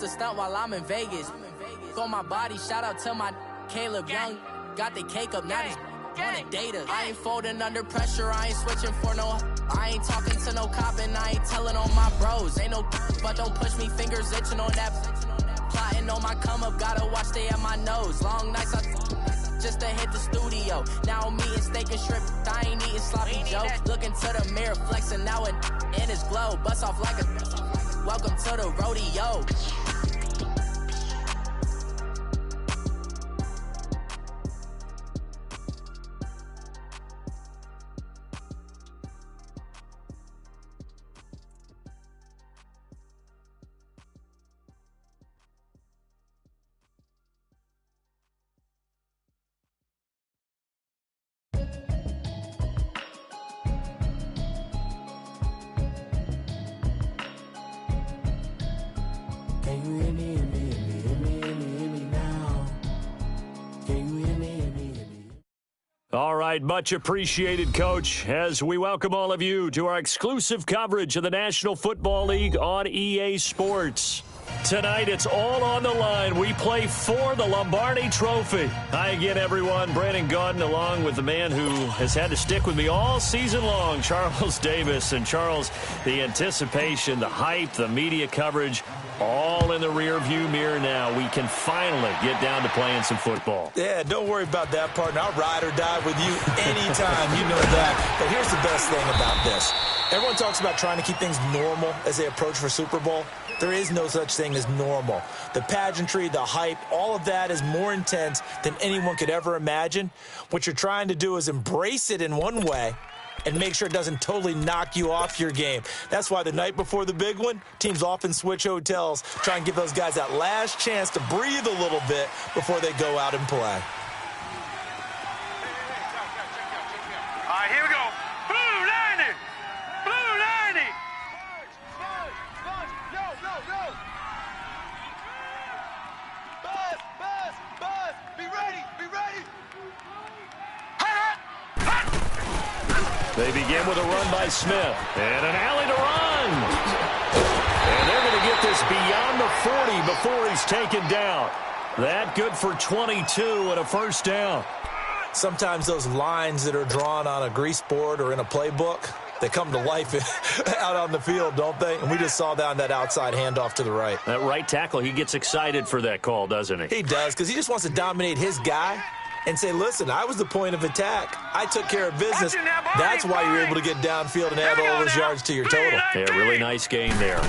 a stunt while I'm in Vegas. On my body, shout out to my Caleb Young. Got the cake up, now this wanna data. I ain't folding under pressure, I ain't switching for no. I ain't talking to no cop and I ain't telling on my bros. Ain't no but don't push me, fingers itching on that. Plotting on my come up, gotta watch stay at my nose. Long nights just to hit the studio. Now I'm eating steak and shrimp, I ain't eating sloppy Joe. Looking to the mirror, flexing now and in his glow. Bust off like a welcome to the rodeo. Can you hear me, now? Can you hear me? All right, much appreciated, Coach, as we welcome all of you to our exclusive coverage of the National Football League on EA Sports. Tonight, it's all on the line. We play for the Lombardi Trophy. Hi again, everyone. Brandon Gaudin, along with the man who has had to stick with me all season long, Charles Davis. And, Charles, the anticipation, the hype, the media coverage, all in the rearview mirror now. We can finally get down to playing some football. Yeah, don't worry about that, partner. I'll ride or die with you anytime. You know that. But here's the best thing about this. Everyone talks about trying to keep things normal as they approach for Super Bowl. There is no such thing as normal. The pageantry, the hype, all of that is more intense than anyone could ever imagine. What you're trying to do is embrace it in one way and make sure it doesn't totally knock you off your game. That's why the night before the big one, teams often switch hotels, try and give those guys that last chance to breathe a little bit before they go out and play. All right, here we go. Blue 90! Blue 90! Buzz, yo, go, go! Buzz, be ready, be ready! They begin with a run by Smith. And an alley to run. And they're going to get this beyond the 40 before he's taken down. That good for 22 and a first down. Sometimes those lines that are drawn on a grease board or in a playbook, they come to life out on the field, don't they? And we just saw that on that outside handoff to the right. That right tackle, he gets excited for that call, doesn't he? He does, because he just wants to dominate his guy and say, listen, I was the point of attack. I took care of business. That's why you're able to get downfield and add all those yards to your total. Yeah, really nice gain there.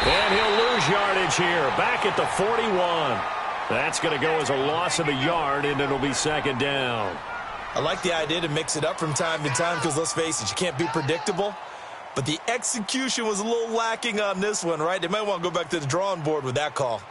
And he'll lose yardage here. Back at the 41. That's going to go as a loss of a yard, and it'll be second down. I like the idea to mix it up from time to time because, let's face it, you can't be predictable. But the execution was a little lacking on this one, right? They might want to go back to the drawing board with that call.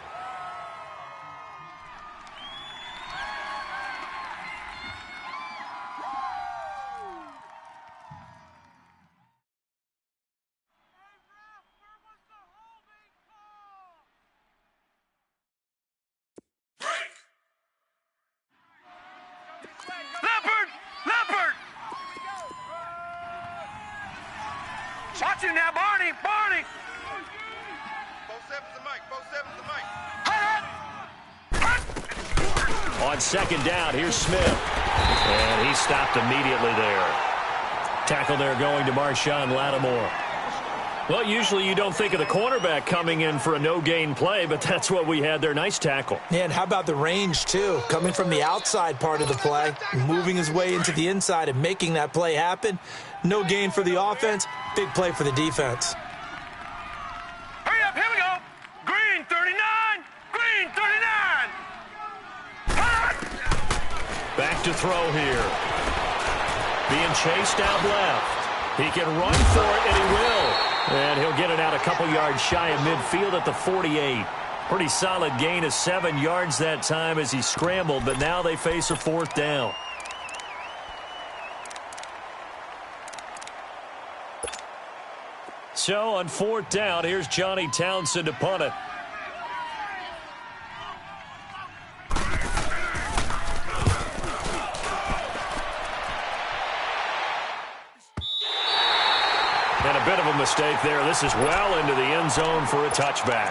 Leopard! Watch him now, Barney! 4-7's the mic. On second down, here's Smith. And he stopped immediately there. Tackle there going to Marshawn Lattimore. Well, usually you don't think of the cornerback coming in for a no-gain play, but that's what we had there. Nice tackle. And how about the range, too? Coming from the outside part of the play, moving his way into the inside and making that play happen. No gain for the offense, big play for the defense. Hurry up, here we go. Green 39! Green 39! Back to throw here. Being chased out left. He can run for it, and he will. And he'll get it out a couple yards shy of midfield at the 48. Pretty solid gain of 7 yards that time as he scrambled, but now they face a fourth down. So on fourth down, here's Johnny Townsend to punt it. And a bit of a mistake there. This is well into the end zone for a touchback.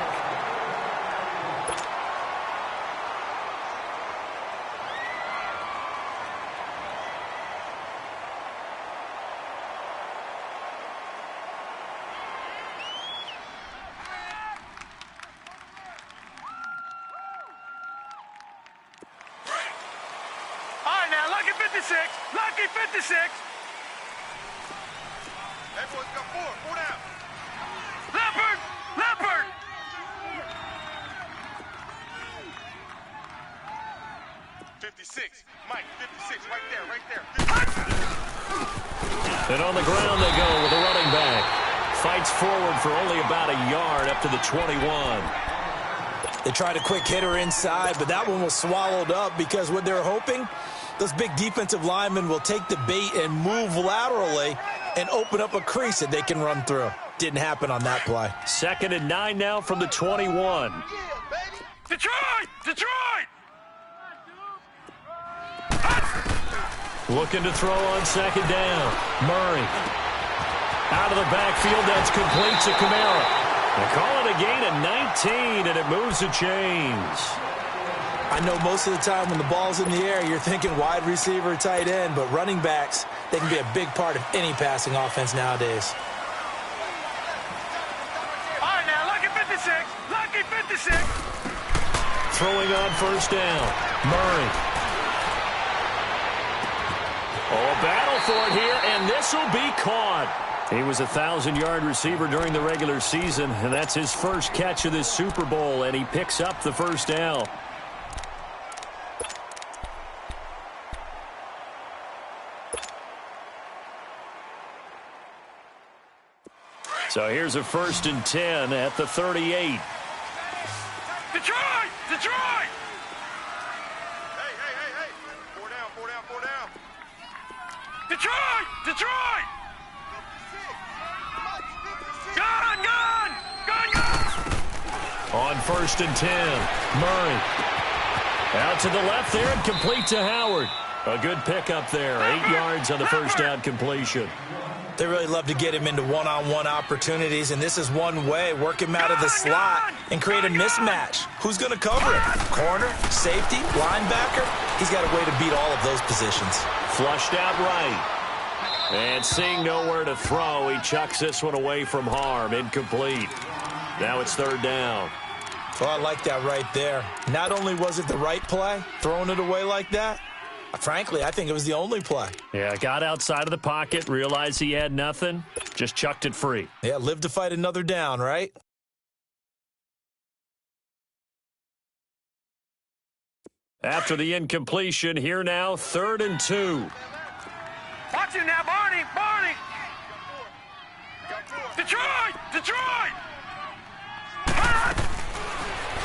All right, now, lucky 56. Lucky 56. Hey, boys, got four down. Leopard! Leopard! Mike, 56, right there. And on the ground they go with a running back. Fights forward for only about a yard up to the 21. They tried a quick hitter inside, but that one was swallowed up because what they're hoping, those big defensive linemen will take the bait and move laterally and open up a crease that they can run through. Didn't happen on that play. 2nd and 9 now from the 21. Detroit! Detroit! Looking to throw on 2nd down. Murray. Out of the backfield, that's complete to Kamara. They call it a gain of 19, and it moves the chains. I know most of the time when the ball's in the air, you're thinking wide receiver, tight end, but running backs, they can be a big part of any passing offense nowadays. All right, now, lucky 56. Lucky 56. Throwing on 1st down. Murray. Oh, a battle for it here, and this will be caught. He was a 1,000-yard receiver during the regular season, and that's his first catch of this Super Bowl, and he picks up the 1st down. So here's a 1st and 10 at the 38. Detroit! Detroit! Hey. 4 down. Detroit! Detroit! Gun! On 1st and 10, Murray. Out to the left there and complete to Howard. A good pickup there. 8 yards on the 1st down completion. They really love to get him into one-on-one opportunities, and this is one way. Work him out of the slot and create a mismatch. Who's going to cover him? Corner, safety, linebacker? He's got a way to beat all of those positions. Flushed out right. And seeing nowhere to throw, he chucks this one away from harm. Incomplete. Now it's 3rd down. Well, I like that right there. Not only was it the right play, throwing it away like that, frankly, I think it was the only play. Yeah, got outside of the pocket, realized he had nothing, just chucked it free. Yeah, live to fight another down, right? After the incompletion, here now, 3rd and 2. Watch him now, Barney! Detroit!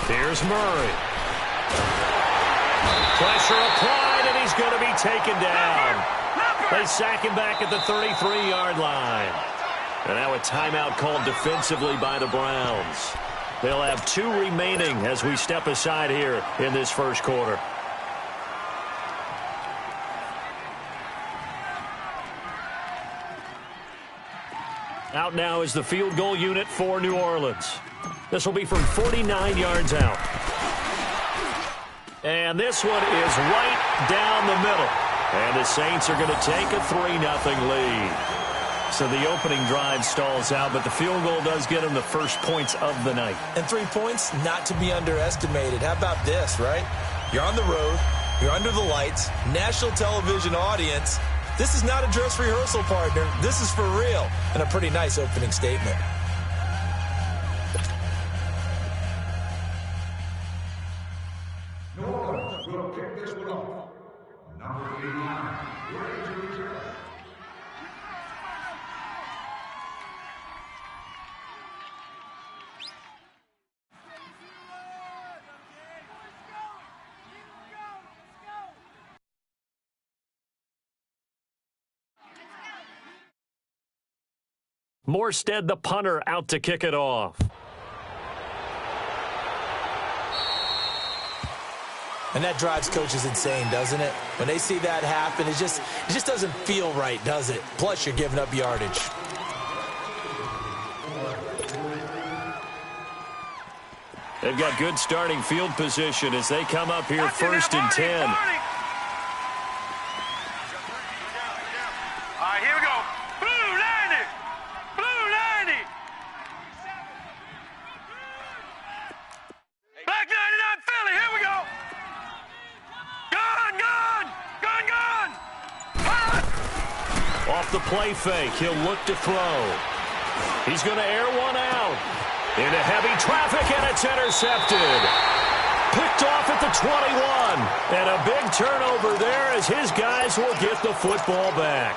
Here's Murray. Pressure applied, and he's going to be taken down. They sack him back at the 33-yard line. And now a timeout called defensively by the Browns. They'll have 2 remaining as we step aside here in this 1st quarter. Out now is the field goal unit for New Orleans. This will be from 49 yards out. And this one is right down the middle. And the Saints are going to take a 3-0 lead. So the opening drive stalls out, but the field goal does get them the first points of the night. And 3 points, not to be underestimated. How about this, right? You're on the road. You're under the lights. National television audience. This is not a dress rehearsal, partner. This is for real. And a pretty nice opening statement. New Orleans will kick this one off. Number 89, ready to return. Morstead, the punter, out to kick it off. And that drives coaches insane, doesn't it? When they see that happen, it just doesn't feel right, does it? Plus, you're giving up yardage. They've got good starting field position as they come up here first and 10. All right, here we go. Blue 90. Blue 90. Black 99 Philly. Here we go. Gun, gun. Gun, gun. Hot. Off the play fake, he'll look to throw. He's going to air one out. Into heavy traffic, and it's intercepted. Picked off at the 21. And a big turnover there as his guys will get the football back.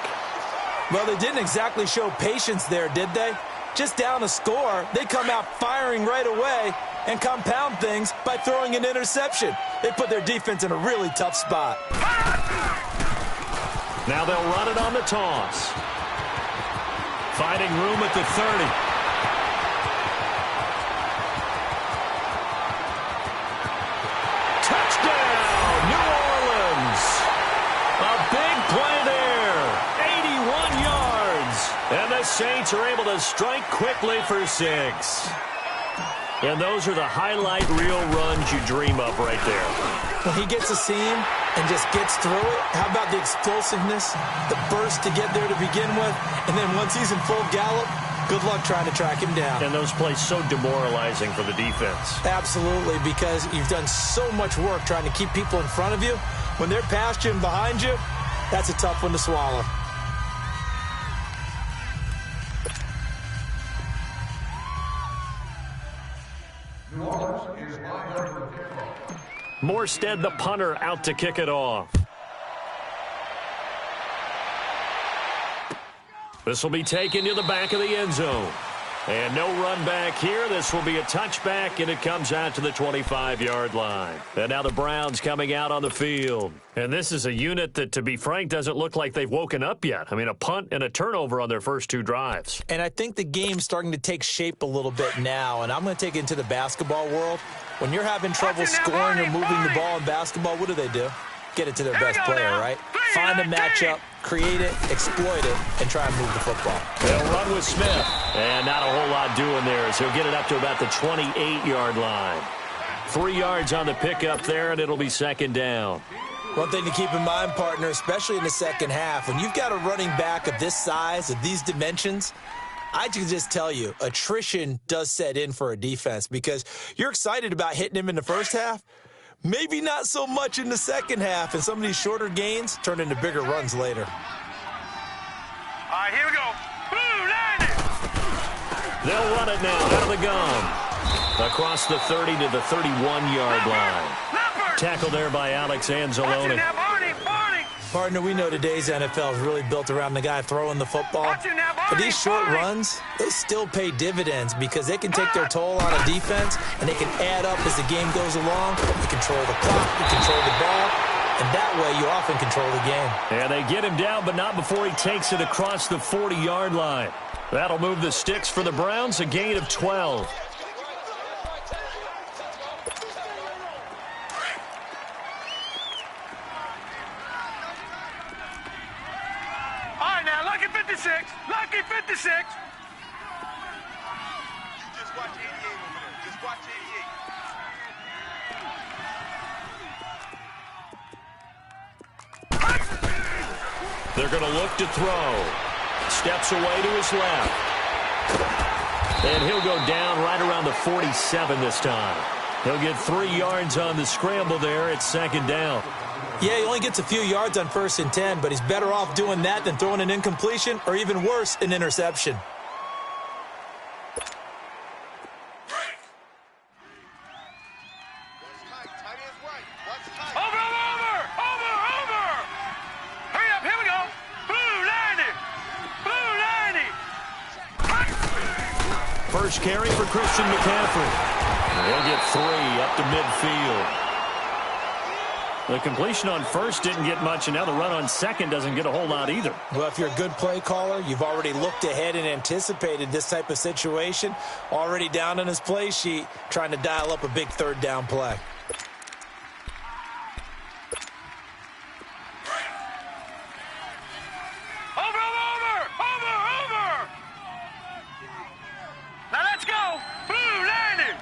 Well, they didn't exactly show patience there, did they? Just down a score, they come out firing right away and compound things by throwing an interception. They put their defense in a really tough spot. Now they'll run it on the toss. Finding room at the 30. Touchdown, New Orleans. A big play there. 81 yards. And the Saints are able to strike quickly for 6. And those are the highlight reel runs you dream of right there. When he gets a seam and just gets through it, how about the explosiveness, the burst to get there to begin with, and then once he's in full gallop, good luck trying to track him down. And those plays so demoralizing for the defense. Absolutely, because you've done so much work trying to keep people in front of you. When they're past you and behind you, that's a tough one to swallow. New Orleans is lined up for the kickoff. Morstead, the punter, out to kick it off. This will be taken to the back of the end zone. And no run back here. This will be a touchback, and it comes out to the 25-yard line. And now the Browns coming out on the field. And this is a unit that, to be frank, doesn't look like they've woken up yet. I mean, a punt and a turnover on their first 2 drives. And I think the game's starting to take shape a little bit now, and I'm going to take it into the basketball world. When you're having trouble scoring or moving the ball in basketball, what do? Get it to their best player, right? Find a matchup, create it, exploit it, and try and move the football. They'll run with Smith. And not a whole lot doing there as he'll get it up to about the 28-yard line. 3 yards on the pickup there, and it'll be second down. One thing to keep in mind, partner, especially in the second half, when you've got a running back of this size, of these dimensions, I can just tell you, attrition does set in for a defense because you're excited about hitting him in the first half. Maybe not so much in the second half, and some of these shorter gains turn into bigger runs later. All right, here we go. Blue 90. They'll run it now out of the gun. Across the 30 to the 31-yard line. Tackled there by Alex Anzalone. Partner, we know today's NFL is really built around the guy throwing the football. But these short runs, they still pay dividends because they can take their toll on a defense, and they can add up as the game goes along. You control the clock, you control the ball, and that way you often control the game. And they get him down, but not before he takes it across the 40-yard line. That'll move the sticks for the Browns, a gain of 12. Lucky 56. Lucky 56. You just watch 88 over there. Just watch 88. They're going to look to throw. Steps away to his left. And he'll go down right around the 47 this time. He'll get 3 yards on the scramble there. It's second down. Yeah, he only gets a few yards on 1st and 10, but he's better off doing that than throwing an incompletion or even worse, an interception. Hurry up, here we go. Blue 90. Blue 90. First carry for Christian McCaffrey. He'll get 3 up to midfield. The completion on first didn't get much, and now the run on second doesn't get a whole lot either. Well, if you're a good play caller, you've already looked ahead and anticipated this type of situation. Already down on his play sheet, trying to dial up a big 3rd down play. Now let's go. Blue 90.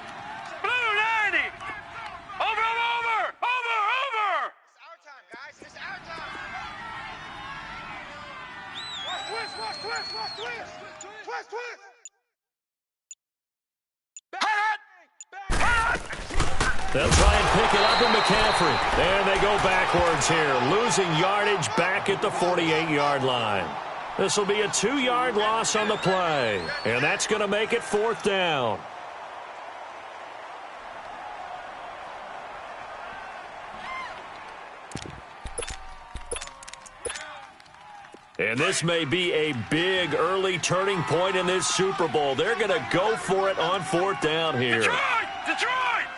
Blue They'll try and pick it up in McCaffrey. And they go backwards here, losing yardage back at the 48-yard line. This will be a 2-yard loss on the play, and that's going to make it 4th down. And this may be a big early turning point in this Super Bowl. They're going to go for it on 4th down here. Detroit! Detroit!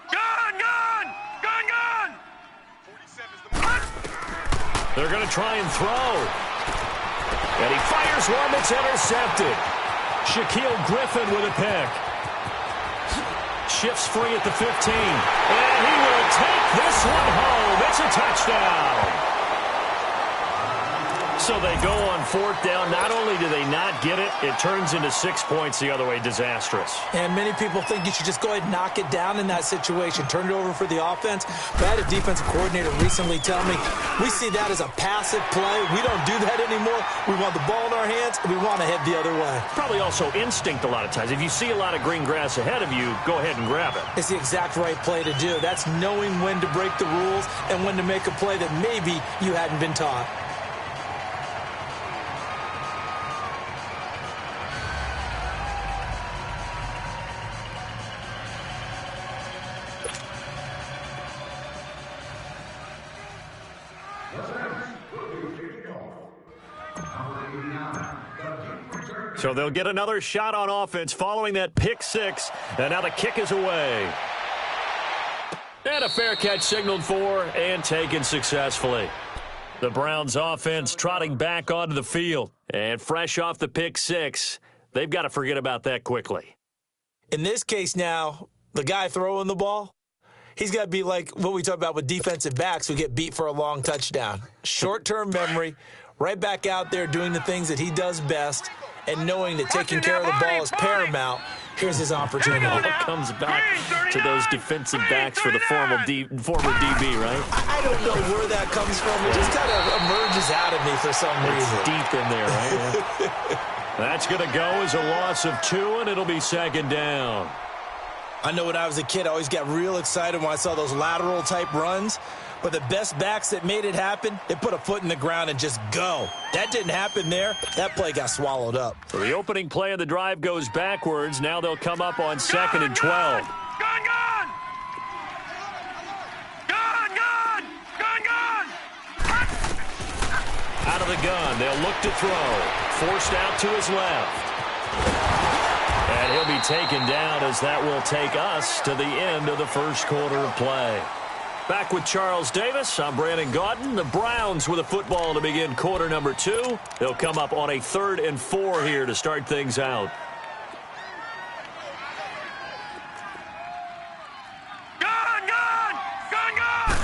Gun! Gun! Gun! Gun! 47's the mark. They're going to try and throw. And he fires one that's intercepted. Shaquille Griffin with a pick. Shifts free at the 15. And he will take this one home. It's a touchdown. So they go on 4th down. Not only do they not get it, it turns into 6 points the other way. Disastrous. And many people think you should just go ahead and knock it down in that situation. Turn it over for the offense. But I had a defensive coordinator recently tell me, we see that as a passive play. We don't do that anymore. We want the ball in our hands, and we want to head the other way. Probably also instinct a lot of times. If you see a lot of green grass ahead of you, go ahead and grab it. It's the exact right play to do. That's knowing when to break the rules and when to make a play that maybe you hadn't been taught. So they'll get another shot on offense following that pick 6. And now the kick is away. And a fair catch signaled for and taken successfully. The Browns offense trotting back onto the field. And fresh off the pick 6, they've got to forget about that quickly. In this case now, the guy throwing the ball, he's got to be like what we talk about with defensive backs who get beat for a long touchdown. Short-term memory, right back out there doing the things that he does best, and knowing that taking care of the ball is paramount. Here's his opportunity. It comes back to those defensive backs for the former DB, right? I don't know where that comes from. It just kind of emerges out of me for some reason. It's deep in there, right? That's going to go as a loss of 2, and it'll be 2nd down. I know when I was a kid, I always got real excited when I saw those lateral-type runs. But the best backs that made it happen, they put a foot in the ground and just go. That didn't happen there. That play got swallowed up. So the opening play of the drive goes backwards. Now they'll come up on 2nd and 12. Gun! Gun! Gun! Gun! Gun! Gun! Out of the gun. They'll look to throw. Forced out to his left. And he'll be taken down as that will take us to the end of the first quarter of play. Back with Charles Davis, I'm Brandon Gaudin. The Browns with a football to begin quarter number 2. They'll come up on a 3rd and 4 here to start things out. Gun! Gun! Gun! Gun!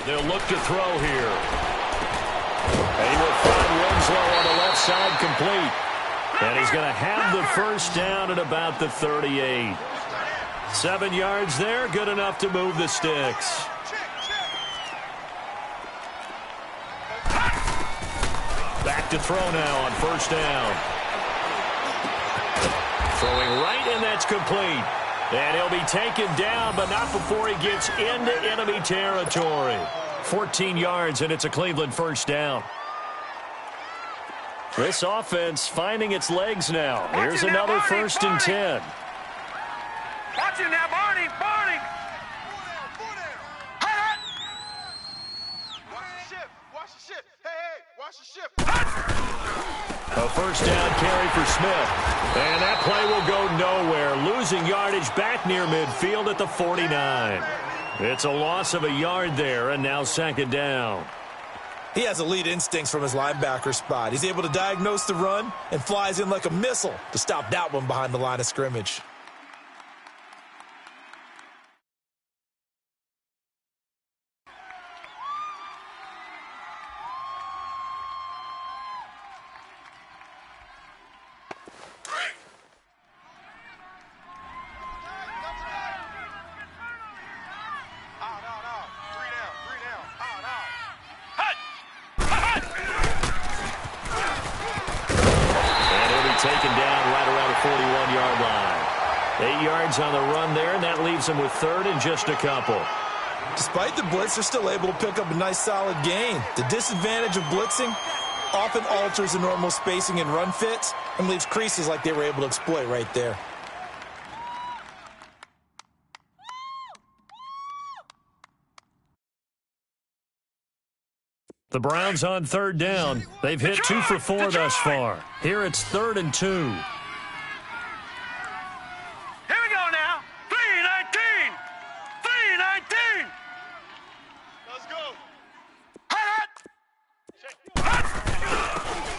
They'll look to throw here. And he will find Winslow on the left side complete. And he's going to have the first down at about the 38. 7 yards there, good enough to move the sticks. Back to throw now on 1st down. Throwing right, and that's complete. And he'll be taken down, but not before he gets into enemy territory. 14 yards, and it's a Cleveland 1st down. This offense finding its legs now. Here's another 1st and 10. Watch it now, Barney! Barney! Hey! Watch the ship! Watch the ship! Hey! Watch the ship! A 1st down carry for Smith. And that play will go nowhere. Losing yardage back near midfield at the 49. It's a loss of a yard there, and now 2nd down. He has elite instincts from his linebacker spot. He's able to diagnose the run and flies in like a missile to stop that one behind the line of scrimmage. Taken down right around the 41-yard line. 8 yards on the run there, and that leaves them with third and just a couple. Despite the blitz, they're still able to pick up a nice solid gain. The disadvantage of blitzing often alters the normal spacing and run fits and leaves creases like they were able to exploit right there. The Browns on third down. They've hit 2 for 4 thus far. Here it's 3rd and 2. Here we go now. 3-19. 3-19. Let's go.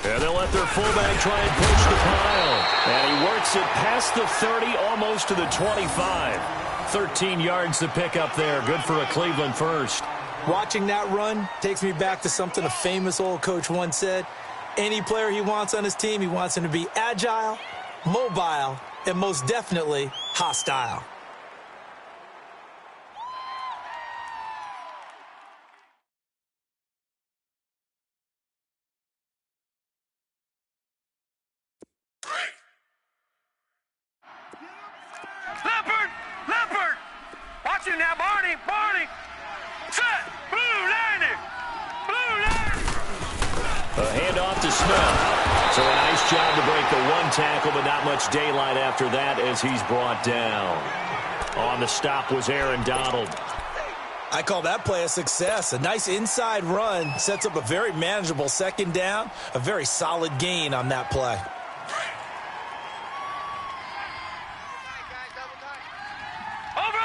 And they'll let their fullback try and push the pile. And he works it past the 30, almost to the 25. 13 yards to pick up there. Good for a Cleveland first. Watching that run takes me back to something a famous old coach once said. Any player he wants on his team, he wants him to be agile, mobile, and most definitely hostile. Leopard. Watch him now, Barney. Set. Blue 90. A handoff to Smith. So a nice job to break the one tackle, but not much daylight after that as he's brought down. On the stop was Aaron Donald. I call that play a success. A nice inside run sets up a very manageable second down, a very solid gain on that play. Over.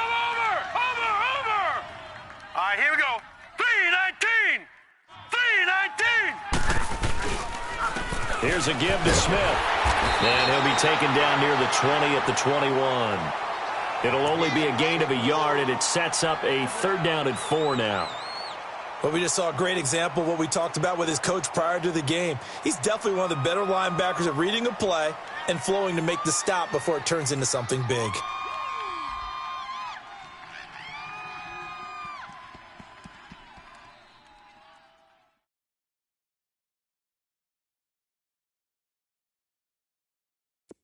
All right, here we go. 3-19. Here's a give to Smith. And he'll be taken down near the 20 at the 21. It'll only be a gain of a yard, and it sets up a 3rd down and 4 now. Well, we just saw a great example of what we talked about with his coach prior to the game. He's definitely one of the better linebackers at reading a play and flowing to make the stop before it turns into something big.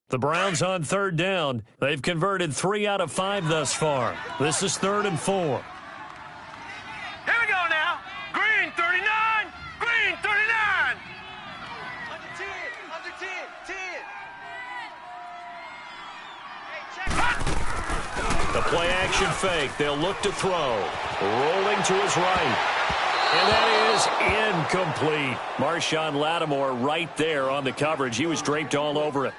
The Browns on 3rd down. They've converted 3 out of 5 thus far. This is 3rd and 4. Here we go now. Green 39. Under 10. 10. The play action fake. They'll look to throw. Rolling to his right. And that is incomplete. Marshawn Lattimore right there on the coverage. He was draped all over it.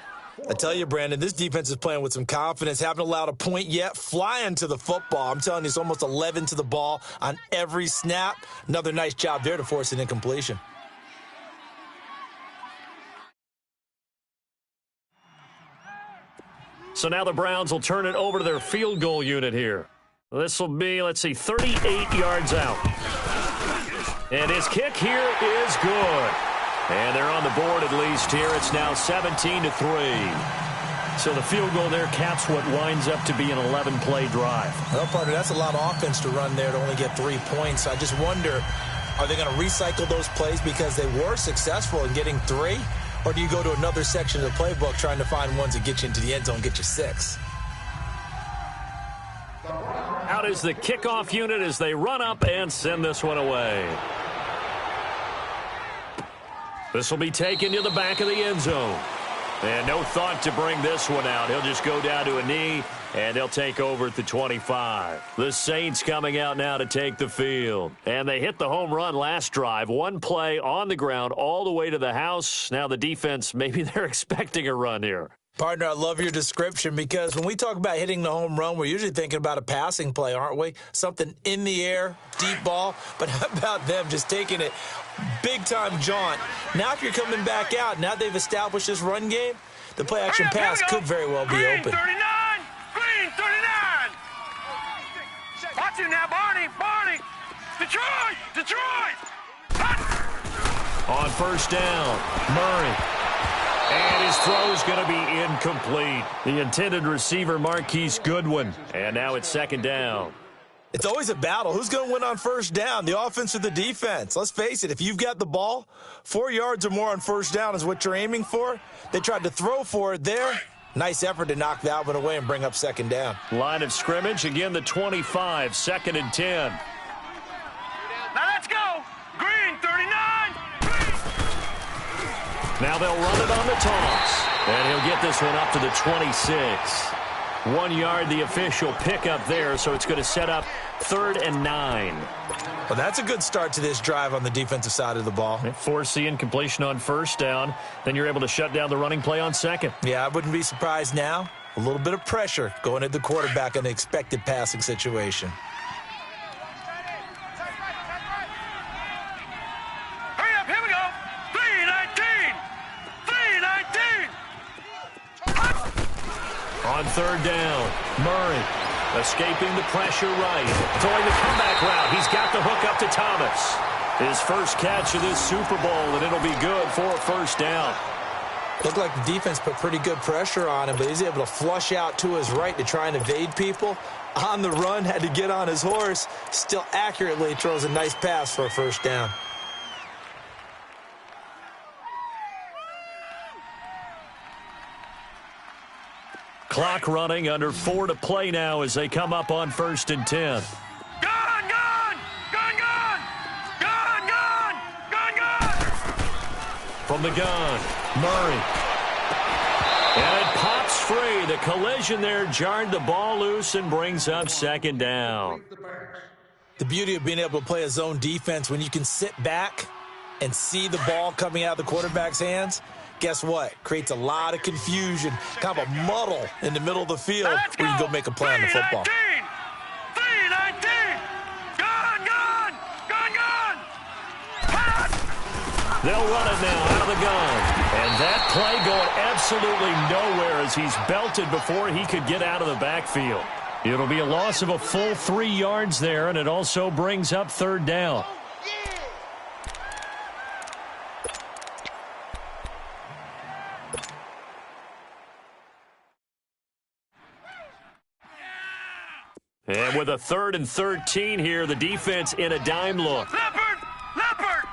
I tell you, Brandon, this defense is playing with some confidence. Haven't allowed a point yet. Flying to the football. I'm telling you, it's almost 11 to the ball on every snap. Another nice job there to force an incompletion. So now the Browns will turn it over to their field goal unit here. This will be, 38 yards out. And his kick here is good. And they're on the board at least here. It's now 17-3. So the field goal there caps what winds up to be an 11-play drive. Well, partner, that's a lot of offense to run there to only get 3 points. I just wonder, are they going to recycle those plays because they were successful in getting 3? Or do you go to another section of the playbook trying to find ones that get you into the end zone, get you 6? Out is the kickoff unit as they run up and send this one away. This will be taken to the back of the end zone. And no thought to bring this one out. He'll just go down to a knee, and they'll take over at the 25. The Saints coming out now to take the field. And they hit the home run last drive. One play on the ground all the way to the house. Now the defense, maybe they're expecting a run here. Partner, I love your description because when we talk about hitting the home run, we're usually thinking about a passing play, aren't we? Something in the air, deep ball. But how about them just taking it big-time jaunt? Now if you're coming back out, now they've established this run game, the play-action pass could very well be open. Green 39. Watch it now, Barney. Detroit. On first down, Murray. And his throw is going to be incomplete. The intended receiver, Marquise Goodwin. And now it's 2nd down. It's always a battle. Who's going to win on first down, the offense or the defense? Let's face it, if you've got the ball, 4 yards or more on first down is what you're aiming for. They tried to throw for it there. Nice effort to knock that one away and bring up second down. Line of scrimmage, again the 25, 2nd and 10. Now let's go. Green, 39. Now they'll run it on the toss. And he'll get this one up to the 26. 1 yard, the official pickup there, so it's going to set up 3rd and 9. Well, that's a good start to this drive on the defensive side of the ball. Force the incompletion on 1st down. Then you're able to shut down the running play on 2nd. Yeah, I wouldn't be surprised now. A little bit of pressure going at the quarterback in an expected passing situation. Hurry up, here we go. 319. 319. On 3rd down, Murray escaping the pressure right. Throwing the comeback route. He's got the hook up to Thomas. His first catch of this Super Bowl, and it'll be good for a 1st down. Looked like the defense put pretty good pressure on him, but he's able to flush out to his right to try and evade people. On the run, had to get on his horse. Still accurately throws a nice pass for a 1st down. Clock running, under 4 to play now as they come up on 1st and 10. Gun, gun! Gun, gun! Gun, gun! Gun, gun! From the gun, Murray. And it pops free. The collision there jarred the ball loose and brings up 2nd down. The beauty of being able to play a zone defense when you can sit back and see the ball coming out of the quarterback's hands, guess what? Creates a lot of confusion, kind of a muddle in the middle of the field where you go make a play on the football. 319! Gun, gun! Gun, gun! They'll run it now out of the gun. And that play going absolutely nowhere as he's belted before he could get out of the backfield. It'll be a loss of a full 3 yards there, and it also brings up 3rd down. And with a 3rd and 13 here, the defense in a dime look. Leopard! Leopard!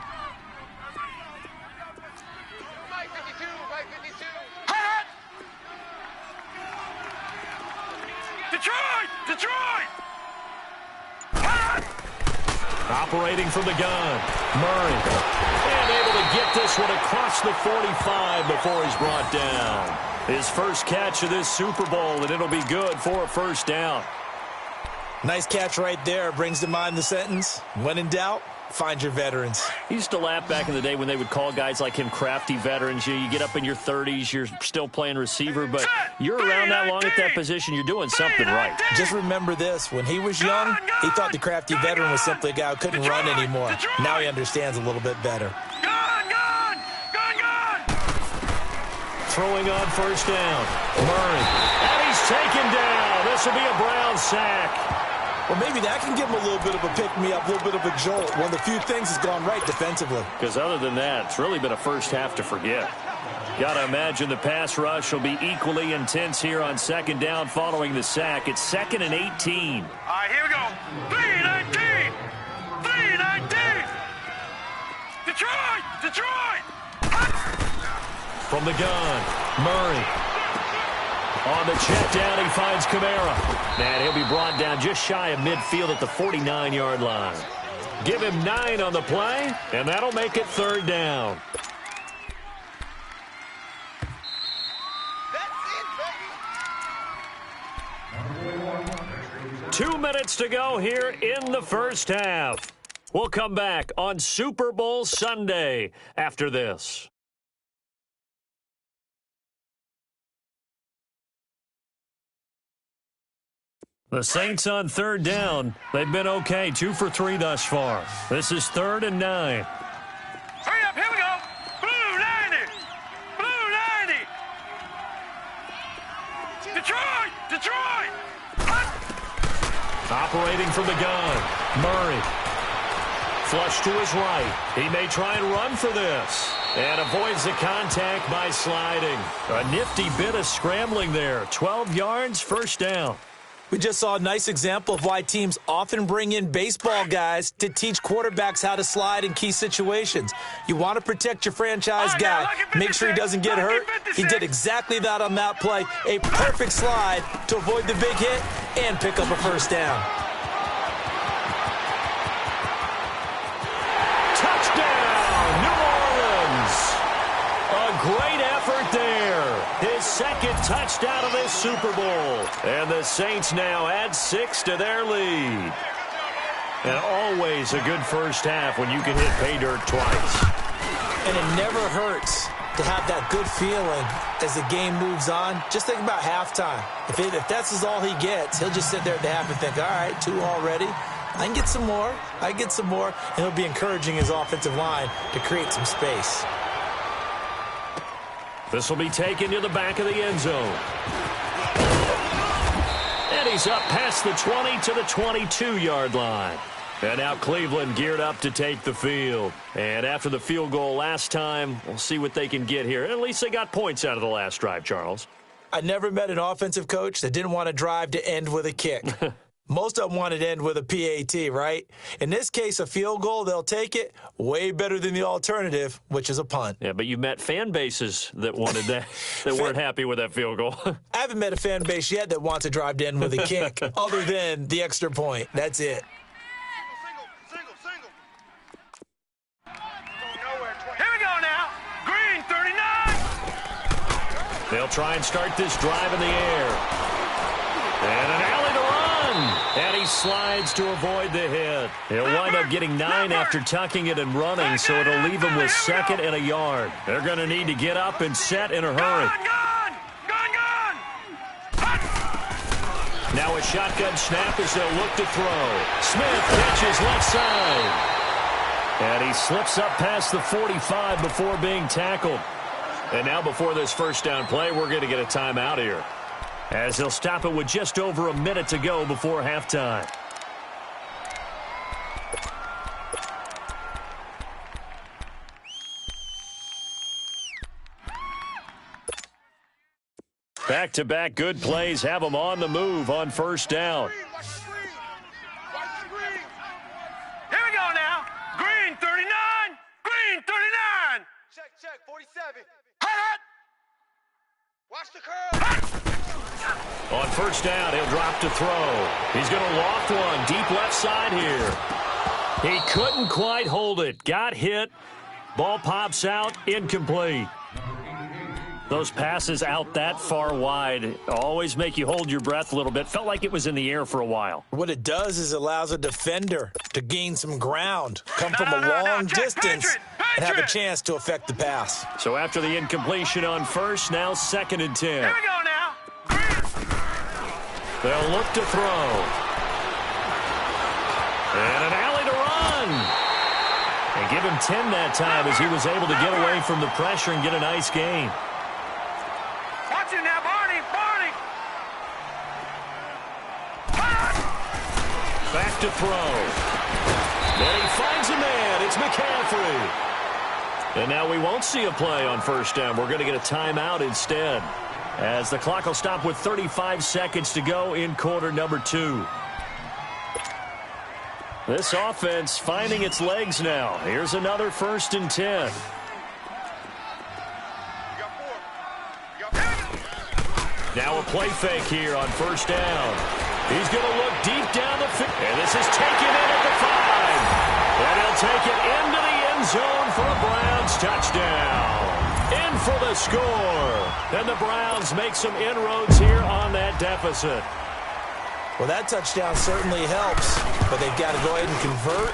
Hot! Detroit! Detroit! Hot! Operating from the gun, Murray. And able to get this one across the 45 before he's brought down. His first catch of this Super Bowl, and it'll be good for a 1st down. Nice catch right there. Brings to mind the sentence, when in doubt, find your veterans. He used to laugh back in the day when they would call guys like him crafty veterans. You get up in your 30s, you're still playing receiver, but you're around that long at that position, you're doing something right. Just remember this. When he was young, he thought the crafty veteran was simply a guy who couldn't run anymore. Now he understands a little bit better. Gun, gun! Gun, gun! Throwing on 1st down, Murray. And he's taken down. This will be a Brown sack. Well, maybe that can give him a little bit of a pick-me-up, a little bit of a jolt. One of the few things has gone right defensively. Because other than that, it's really been a first half to forget. Got to imagine the pass rush will be equally intense here on 2nd down following the sack. It's 2nd and 18. All right, here we go. 319! 319! Detroit! Detroit! From the gun, Murray. On the check down, he finds Kamara. And he'll be brought down just shy of midfield at the 49-yard line. Give him 9 on the play, and that'll make it 3rd down. Baby. 2 minutes to go here in the first half. We'll come back on Super Bowl Sunday after this. The Saints on 3rd down. They've been okay, 2 for 3 thus far. This is 3rd and 9. Hurry up, here we go. Blue 90. Blue 90. Detroit! Detroit! Operating from the gun, Murray. Flush to his right. He may try and run for this. And avoids the contact by sliding. A nifty bit of scrambling there. 12 yards, 1st down. We just saw a nice example of why teams often bring in baseball guys to teach quarterbacks how to slide in key situations. You want to protect your franchise guy, make sure he doesn't get hurt. He did exactly that on that play. A perfect slide to avoid the big hit and pick up a first down. Touchdown, New Orleans. A great effort there. His second touchdown of this Super Bowl. And the Saints now add 6 to their lead. And always a good first half when you can hit pay dirt twice. And it never hurts to have that good feeling as the game moves on. Just think about halftime. If that's all he gets, he'll just sit there at the half and think, all right, 2 already. I can get some more. And he'll be encouraging his offensive line to create some space. This will be taken to the back of the end zone. And he's up past the 20 to the 22-yard line. And now Cleveland geared up to take the field. And after the field goal last time, we'll see what they can get here. At least they got points out of the last drive, Charles. I never met an offensive coach that didn't want to drive to end with a kick. Most of them wanted to end with a PAT, right? In this case, a field goal, they'll take it. Way better than the alternative, which is a punt. Yeah, but you met fan bases that wanted that, that weren't happy with that field goal. I haven't met a fan base yet that wants to drive to end with a kick, other than the extra point. That's it. Single. Here we go now. Green, 39. They'll try and start this drive in the air. And an alley to run. And he slides to avoid the hit. He'll wind up getting 9 after tucking it and running, so it'll leave him with 2nd and a yard. They're going to need to get up and set in a hurry. Gone. Now a shotgun snap as they'll look to throw. Smith catches left side. And he slips up past the 45 before being tackled. And now before this first down play, we're going to get a timeout here, as they'll stop it with just over a minute to go before halftime. Back-to-back good plays have them on the move on first down. Here we go now. Green, 39. Green, 39. Check, 47. Hut. Watch the curl. On first down, he'll drop to throw. He's going to loft one deep left side here. He couldn't quite hold it. Got hit. Ball pops out. Incomplete. Those passes out that far wide always make you hold your breath a little bit. Felt like it was in the air for a while. What it does is allows a defender to gain some ground, come from a long distance, and have a chance to affect the pass. So after the incompletion on first, now 2nd and 10. Here we go now. They'll look to throw. And an alley to run. And give him 10 that time as he was able to get away from the pressure and get a nice gain. Watch it now, Barney. Back to throw. And he finds a man. It's McCaffrey. And now we won't see a play on first down. We're going to get a timeout instead, as the clock will stop with 35 seconds to go in quarter number 2. This offense finding its legs now. Here's another 1st and 10. Now a play fake here on first down. He's going to look deep down the field. And this is taken in at the 5. And he'll take it into the end zone for a Browns touchdown. In for the score. And the Browns make some inroads here on that deficit. Well, that touchdown certainly helps, but they've got to go ahead and convert,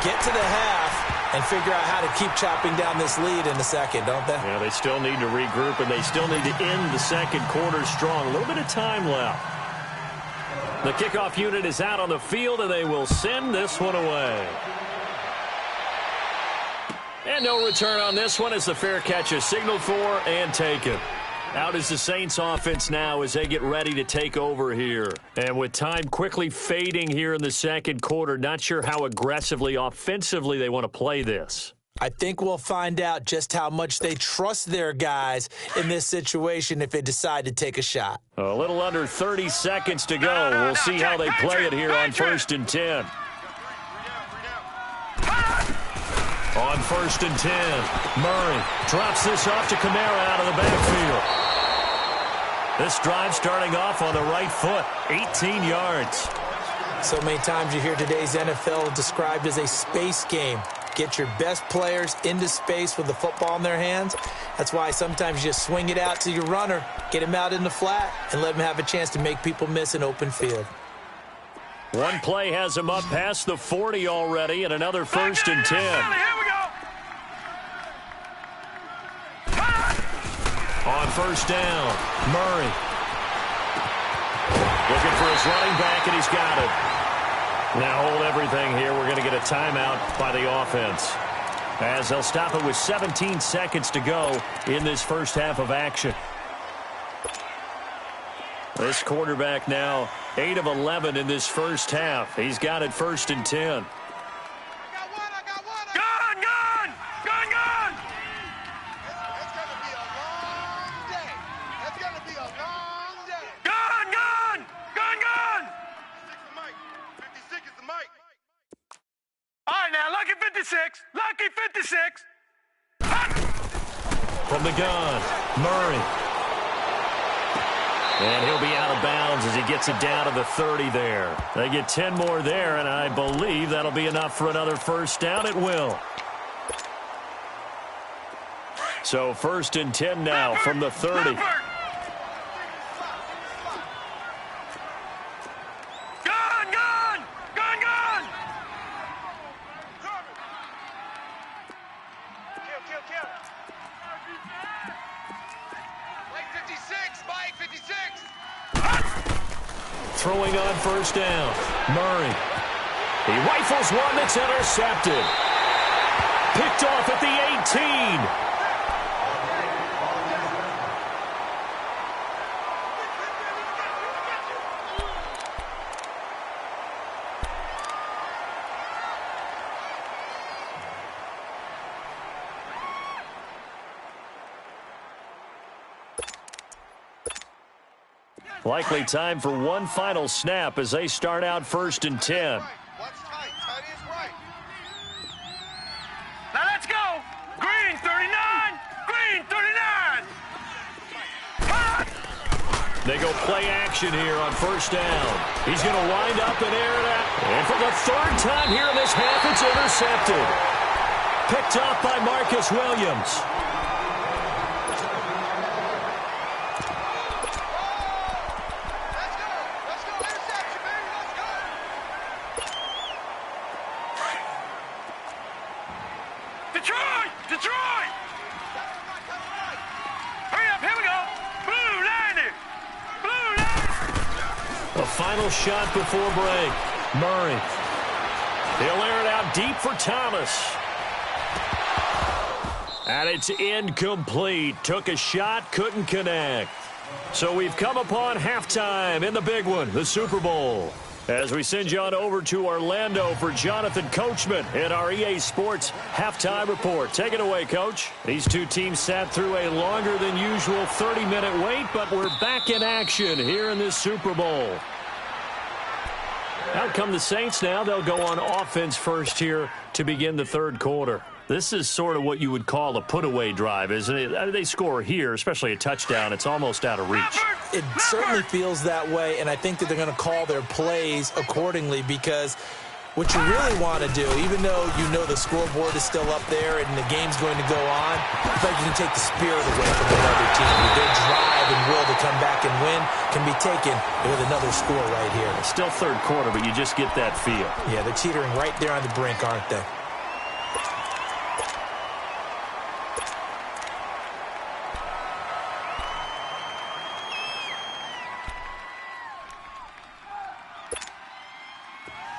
get to the half, and figure out how to keep chopping down this lead in the second, don't they? Yeah, they still need to regroup, and they still need to end the second quarter strong. A little bit of time left. The kickoff unit is out on the field, and they will send this one away. And no return on this one as the fair catch is signaled for and taken. Out is the Saints offense now as they get ready to take over here. And with time quickly fading here in the second quarter, not sure how aggressively, offensively they want to play this. I think we'll find out just how much they trust their guys in this situation if they decide to take a shot. A little under 30 seconds to go. We'll see how they play it here on 1st and 10. On 1st and 10, Murray drops this off to Kamara out of the backfield. This drive starting off on the right foot, 18 yards. So many times you hear today's NFL described as a space game. Get your best players into space with the football in their hands. That's why sometimes you just swing it out to your runner, get him out in the flat, and let him have a chance to make people miss an open field. One play has him up past the 40 already, and another 1st and 10. Here we go. On 1st down, Murray. Looking for his running back, and he's got it. Now hold everything here. We're going to get a timeout by the offense, as they'll stop it with 17 seconds to go in this first half of action. This quarterback now 8 of 11 in this first half. He's got it 1st and 10. Gun, gun, gun, gun. It's going to be a long day. It's going to be a long day. Gun, gun, gun, gun. 56 is the mic. All right, now, lucky 56. Lucky 56. From the gun, Murray. And he'll be out of bounds as he gets it down to the 30 there. They get 10 more there, and I believe that'll be enough for another 1st down. It will. So 1st and 10 now from the 30. Gun, gun, gun, gun. Kill. Mike 56, Mike 56. Throwing on 1st down, Murray. He rifles one that's intercepted. Picked off at the 18. Likely time for one final snap as they start out 1st and 10. What's tight? Tight is right. Now let's go. Green 39. Green 39. They go play action here on 1st down. He's going to wind up and air it out. And for the 3rd time here in this half, it's intercepted. Picked off by Marcus Williams. Detroit! Hurry up, here we go. Blue landed. Blue landed. A final shot before break. Murray. He'll air it out deep for Thomas. And it's incomplete. Took a shot, couldn't connect. So we've come upon halftime in the big one, the Super Bowl. As we send you on over to Orlando for Jonathan Coachman in our EA Sports Halftime Report. Take it away, Coach. These two teams sat through a longer than usual 30-minute wait, but we're back in action here in this Super Bowl. Out come the Saints now. They'll go on offense first here to begin the 3rd quarter. This is sort of what you would call a put-away drive, isn't it? They score here, especially a touchdown. It's almost out of reach. It certainly feels that way, and I think that they're going to call their plays accordingly because what you really want to do, even though you know the scoreboard is still up there and the game's going to go on, I think you can take the spirit away from another team. Their drive and will to come back and win can be taken with another score right here. It's still 3rd quarter, but you just get that feel. Yeah, they're teetering right there on the brink, aren't they?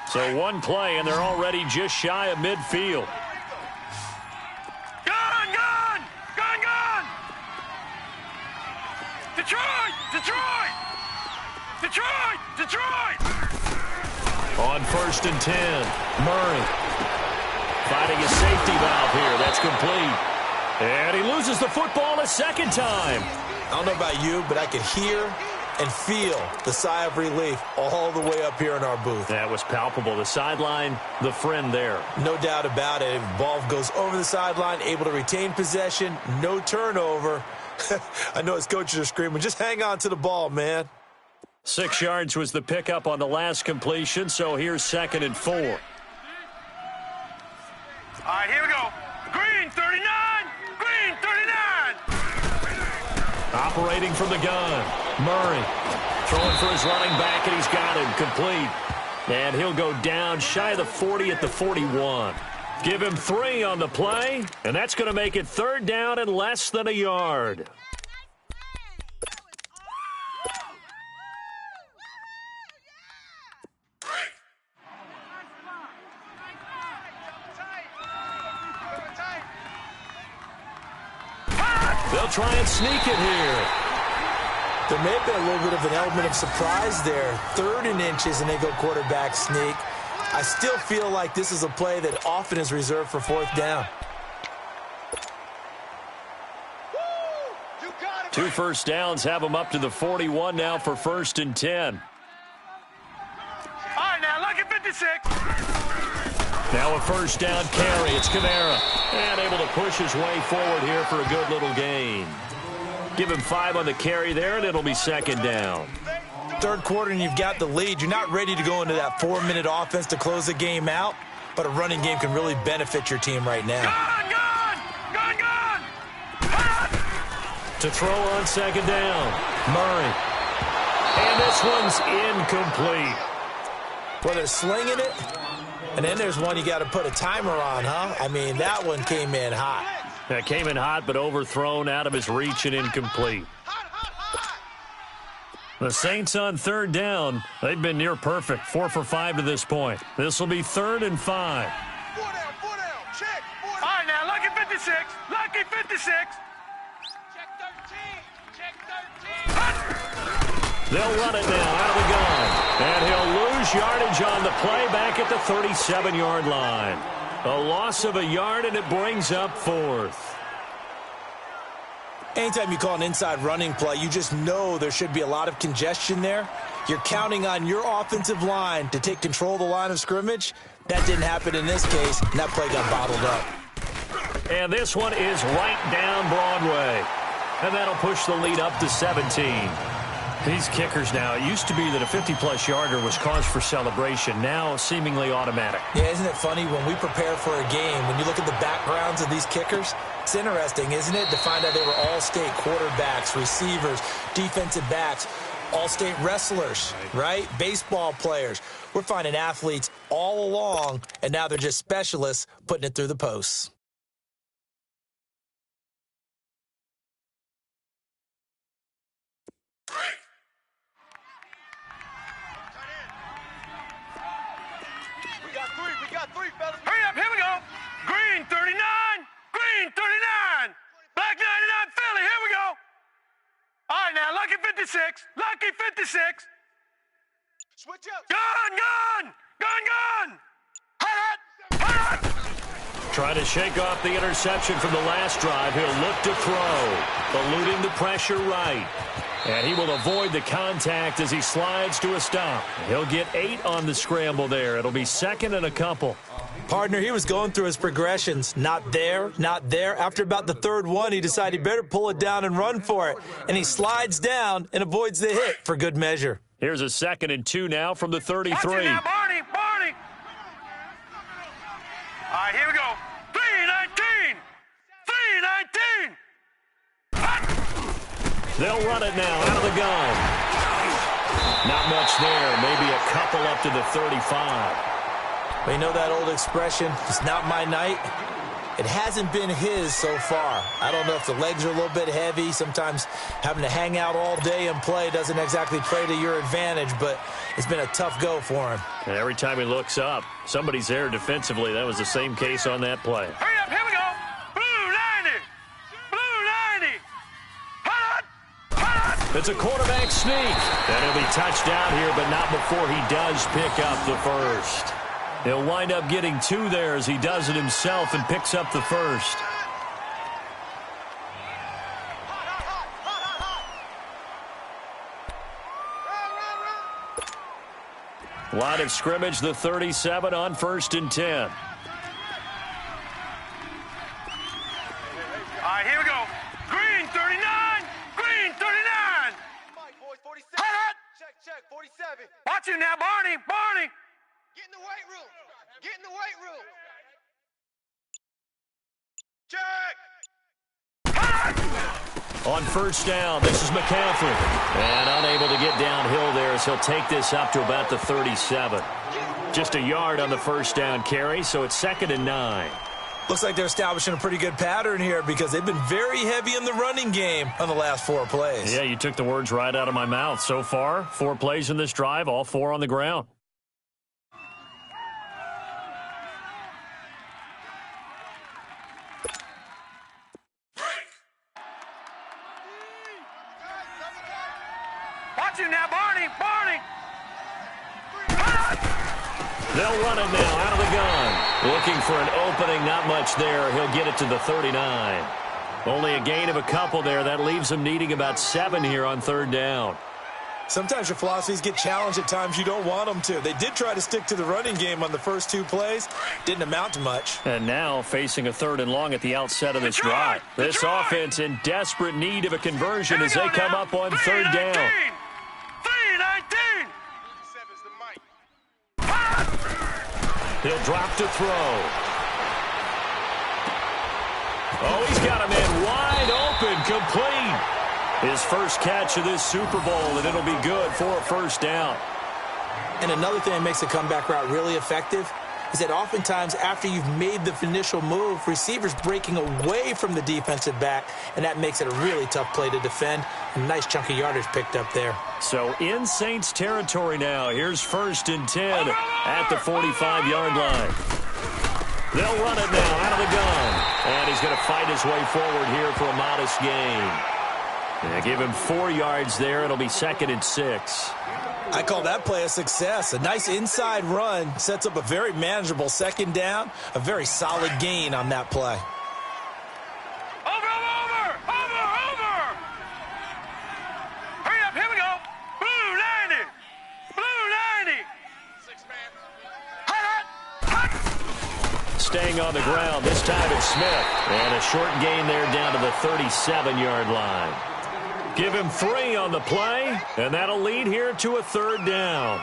So one play, and they're already just shy of midfield. Gun, gun, gun, gun. Detroit, Detroit, Detroit, Detroit. On 1st and 10, Murray. Finding a safety valve here. That's complete. And he loses the football a second time. I don't know about you, but I could hear and feel the sigh of relief all the way up here in our booth. That was palpable. The sideline, the friend there. No doubt about it. Ball goes over the sideline, able to retain possession, no turnover. I know his coaches are screaming, just hang on to the ball, man. 6 yards was the pickup on the last completion, so here's 2nd and 4. All right, here we go. Green 39. Green 39. Operating from the gun. Murray throwing for his running back, and he's got him complete. And he'll go down shy of the 40 at the 41. Give him 3 on the play, and that's going to make it 3rd down and less than a yard. They'll try and sneak it here. There may have been a little bit of an element of surprise there. 3rd and inches, and they go quarterback sneak. I still feel like this is a play that often is reserved for 4th down. 2 first downs have them up to the 41 now for 1st and 10. All right, now, lucky 56. Now a 1st down carry. It's Kamara. And able to push his way forward here for a good little gain. Give him 5 on the carry there, and it'll be 2nd down. 3rd quarter, and you've got the lead. You're not ready to go into that 4-minute offense to close the game out, but a running game can really benefit your team right now. Gone, gone, gone, gone. To throw on 2nd down. Murray. And this one's incomplete. Well, they're slinging it, and then there's one you got to put a timer on, huh? I mean, that one came in hot. That came in hot, but overthrown out of his reach and incomplete. The Saints on 3rd down. They've been near perfect. 4 for 5 to this point. This will be 3rd and 5. 4 down, check. All right, now, lucky 56. Lucky 56. Check 13. They'll run it now out of the gun. And he'll lose yardage on the play back at the 37-yard line. A loss of a yard, and it brings up 4th. Anytime you call an inside running play, you just know there should be a lot of congestion there. You're counting on your offensive line to take control of the line of scrimmage. That didn't happen in this case, and that play got bottled up. And this one is right down Broadway. And that'll push the lead up to 17. These kickers now, it used to be that a 50-plus yarder was cause for celebration. Now seemingly automatic. Yeah, isn't it funny when we prepare for a game, when you look at the backgrounds of these kickers, it's interesting, isn't it, to find out they were all-state quarterbacks, receivers, defensive backs, all-state wrestlers, right? Baseball players. We're finding athletes all along, and now they're just specialists putting it through the posts. We got three, fellas. Hurry up, here we go. Green 39. Green 39. Black 99 Philly, here we go. All right, now, lucky 56. Lucky 56. Switch up. Gun, gun. Gun, gun. Hot, hot. Trying to shake off the interception from the last drive. He'll look to throw, eluding the pressure right. And he will avoid the contact as he slides to a stop. He'll get 8 on the scramble there. It'll be 2nd and a couple. Partner, he was going through his progressions. Not there, not there. After about the 3rd one, he decided he better pull it down and run for it. And he slides down and avoids the hit for good measure. Here's a 2nd and 2 now from the 33. Watch it now, Barney, Barney. All right, here we go. 319. 319. They'll run it now out of the gun. Not much there. Maybe a couple up to the 35. Well, you know that old expression, it's not my night? It hasn't been his so far. I don't know if the legs are a little bit heavy. Sometimes having to hang out all day and play doesn't exactly play to your advantage, but it's been a tough go for him. And every time he looks up, somebody's there defensively. That was the same case on that play. Hurry up, here we go. Blue 90. Blue 90. Hot, hot. It's a quarterback sneak. And he'll be touched down here, but not before he does pick up the first. He'll wind up getting 2 there as he does it himself and picks up the first. Line of scrimmage, the 37 on 1st and 10. All right, here we go. Green 39. Green 39. Mike, boys, 47. Hot. Check, 47. Watch you now, Barney. Barney. Get in the weight room. Get in the weight room. Check. On 1st down, this is McCaffrey. And unable to get downhill there as he'll take this up to about the 37. Just a yard on the 1st down carry, so it's 2nd and 9. Looks like they're establishing a pretty good pattern here because they've been very heavy in the running game on the last 4 plays. Yeah, you took the words right out of my mouth. So far, 4 plays in this drive, all 4 on the ground. Watch you now, Barney. Barney. They'll run it now out of the gun. Looking for an opening, not much there. He'll get it to the 39. Only a gain of a couple there. That leaves him needing about 7 here on 3rd down. Sometimes your philosophies get challenged at times you don't want them to. They did try to stick to the running game on the first 2 plays. Didn't amount to much. And now facing a 3rd and long at the outset of this drive. This offense in desperate need of a conversion as they come up on 3rd down. 319. 47's the Mike. He'll drop to throw. Oh, he's got a man wide open, complete. His first catch of this Super Bowl, and it'll be good for a 1st down. And another thing that makes a comeback route really effective is that oftentimes after you've made the initial move, receivers breaking away from the defensive back, and that makes it a really tough play to defend. A nice chunk of yardage picked up there. So in Saints territory now. Here's 1st and 10 at the 45-yard line. They'll run it now out of the gun. And he's going to fight his way forward here for a modest gain. They give him 4 yards there. It'll be 2nd and 6. I call that play a success. A nice inside run sets up a very manageable 2nd down. A very solid gain on that play. Over. Hurry up, here we go. Blue 90. Blue 90. 6-man. Hot. Staying on the ground. This time it's Smith. And a short gain there down to the 37-yard line. Give him 3 on the play, and that'll lead here to a 3rd down.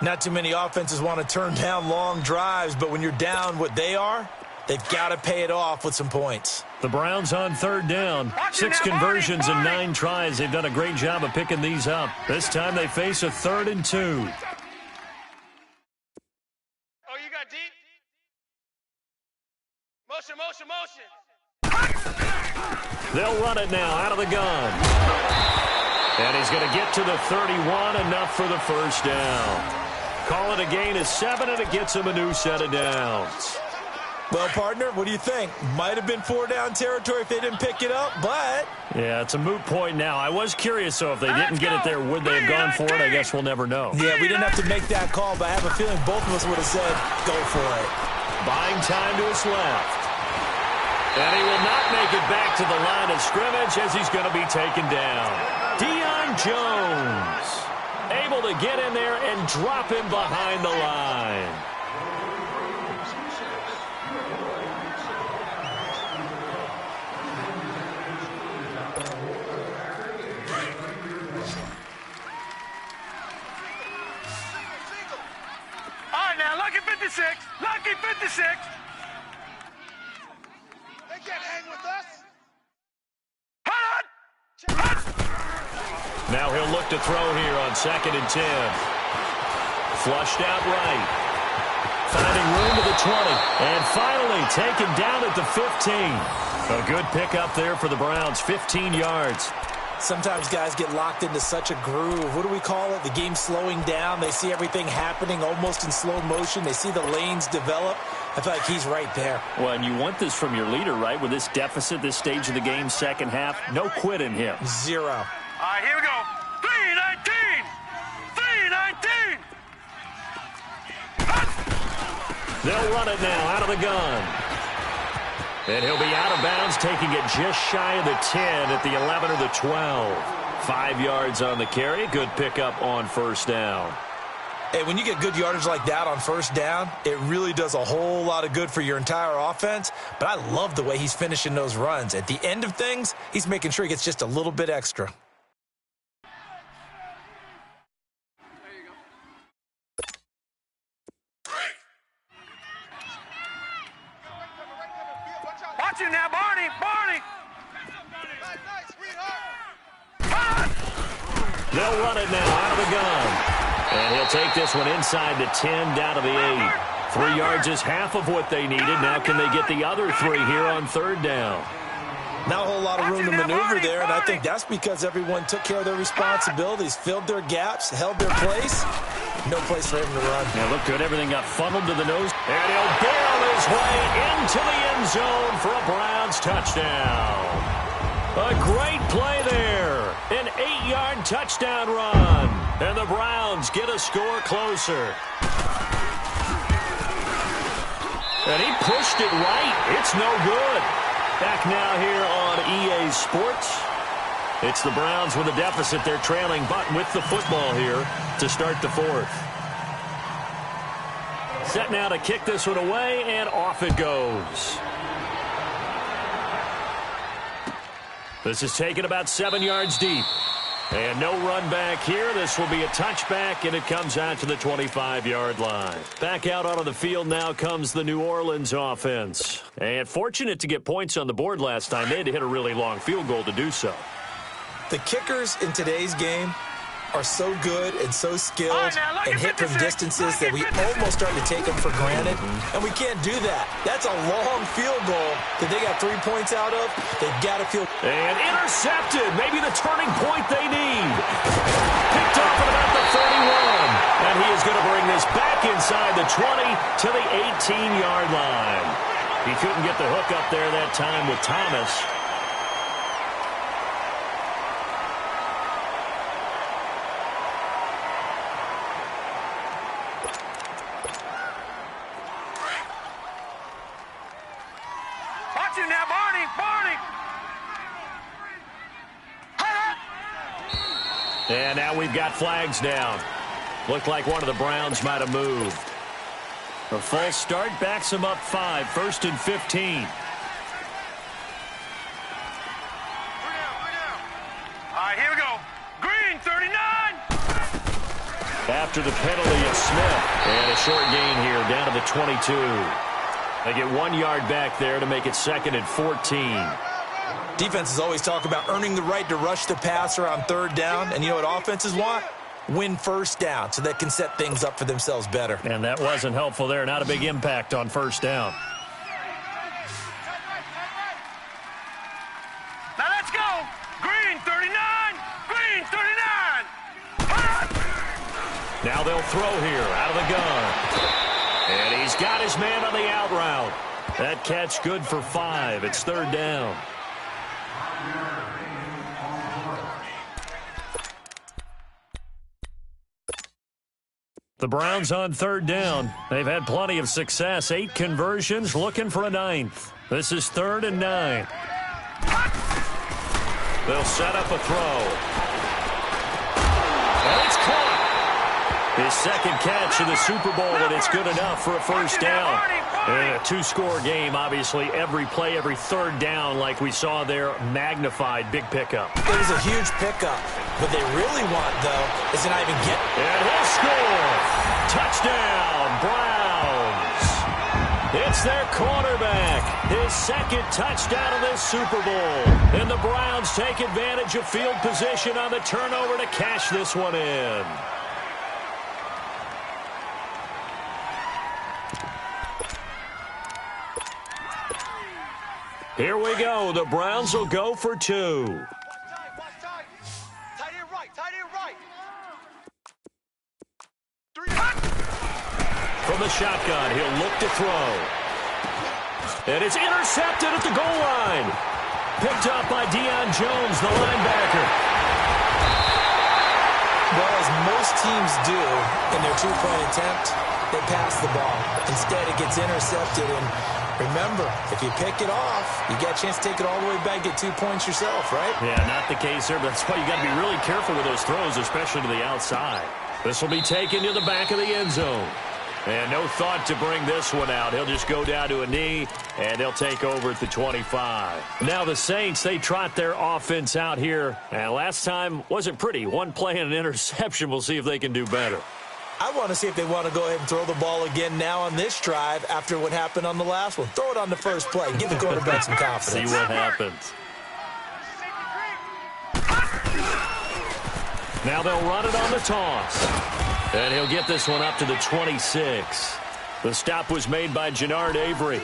Not too many offenses want to turn down long drives, but when you're down what they are, they've got to pay it off with some points. The Browns on 3rd down. 6 conversions and 9 tries. They've done a great job of picking these up. This time they face a 3rd and 2. Oh, you got deep? Motion. They'll run it now out of the gun. And he's going to get to the 31, enough for the 1st down. Call it a gain of 7, and it gets him a new set of downs. Well, partner, what do you think? Might have been 4-down territory if they didn't pick it up, but... Yeah, it's a moot point now. I was curious, so if they didn't get it there, would they have gone for it? I guess we'll never know. Yeah, we didn't have to make that call, but I have a feeling both of us would have said, go for it. Buying time to his left. And he will not make it back to the line of scrimmage as he's going to be taken down. Deion Jones able to get in there and drop him behind the line. All right, now, lucky 56. Lucky 56. They can't hang with us. Hot. Now he'll look to throw here on 2nd and 10. Flushed out right. Finding room to the 20. And finally taken down at the 15. A good pickup there for the Browns. 15 yards. Sometimes guys get locked into such a groove. What do we call it? The game slowing down. They see everything happening almost in slow motion. They see the lanes develop. I feel like he's right there. Well, and you want this from your leader, right? With this deficit, this stage of the game, 2nd half, no quit in him. 0. All right, here we go. 319. 319. They'll run it now out of the gun. And he'll be out of bounds, taking it just shy of the 10 at the 11 or the 12. 5 yards on the carry. Good pickup on first down. Hey, when you get good yardage like that on first down, it really does a whole lot of good for your entire offense. But I love the way he's finishing those runs. At the end of things, he's making sure he gets just a little bit extra. Watch it now, Barney! Barney! They'll run it now out of the gun. And he'll take this one inside the 10, down to the 8. 3 yards is half of what they needed. Now can they get the other 3 here on third down? Not a whole lot of room to maneuver there, and I think that's because everyone took care of their responsibilities, filled their gaps, held their place. No place for him to run. Yeah, look good. Everything got funneled to the nose. And he'll barrel his way into the end zone for a Browns touchdown. A great play there. An 8-yard touchdown run. And the Browns get a score closer. And he pushed it right. It's no good. Back now here on EA Sports. It's the Browns with a deficit. They're trailing, but with the football here to start the fourth. Set now to kick this one away, and off it goes. This is taken about 7 yards deep. And no run back here. This will be a touchback, and it comes out to the 25-yard line. Back out onto the field now comes the New Orleans offense. And fortunate to get points on the board last time. They had to hit a really long field goal to do so. The kickers in today's game are so good and so skilled and hit from distances that we almost start to take them for granted, and we can't do that. That's a long field goal that they got 3 points out of. They've got to feel. And intercepted. Maybe the turning point they need. Picked off at about the 31. And he is going to bring this back inside the 20 to the 18-yard line. He couldn't get the hook up there that time with Thomas. Now, Barney! Barney! And now we've got flags down. Looked like one of the Browns might have moved. A false start backs him up 5. 1st and 15. All right, here we go. Green, 39! After the penalty of Smith. And a short gain here down to the 22. They get 1 yard back there to make it 2nd and 14. Defenses always talk about earning the right to rush the passer on third down. And you know what offenses want? Win first down so they can set things up for themselves better. And that wasn't helpful there. Not a big impact on first down. Now let's go. Green, 39. Green, 39. Now they'll throw here out of the gun. And he's got his man on the out route. That catch good for 5. It's 3rd down. The Browns on 3rd down. They've had plenty of success. 8 conversions, looking for a 9th. This is 3rd and 9. They'll set up a throw. And it's caught. His 2nd catch in the Super Bowl, and it's good enough for a first down. And a 2-score game, obviously. Every play, every 3rd down, like we saw there, magnified. Big pickup. It was a huge pickup. What they really want, though, is to not even get. And he'll score. Touchdown, Browns. It's their quarterback. His 2nd touchdown of this Super Bowl. And the Browns take advantage of field position on the turnover to cash this one in. Here we go. The Browns will go for 2. Tight end right. Tight end right. 3. From the shotgun, he'll look to throw. And it's intercepted at the goal line. Picked up by Deion Jones, the linebacker. Well, as most teams do in their 2-point attempt, they pass the ball. Instead, it gets intercepted. And remember, if you pick it off, you get a chance to take it all the way back, get 2 points yourself, right? Yeah, not the case here, but that's why you got to be really careful with those throws, especially to the outside. This will be taken to the back of the end zone. And no thought to bring this one out. He'll just go down to a knee, and they'll take over at the 25. Now the Saints, they trot their offense out here. And last time wasn't pretty. One play and an interception. We'll see if they can do better. I want to see if they want to go ahead and throw the ball again now on this drive after what happened on the last one. Throw it on the first play. Give the quarterback some confidence. See what happens. Now they'll run it on the toss. And he'll get this one up to the 26. The stop was made by Jannard Avery.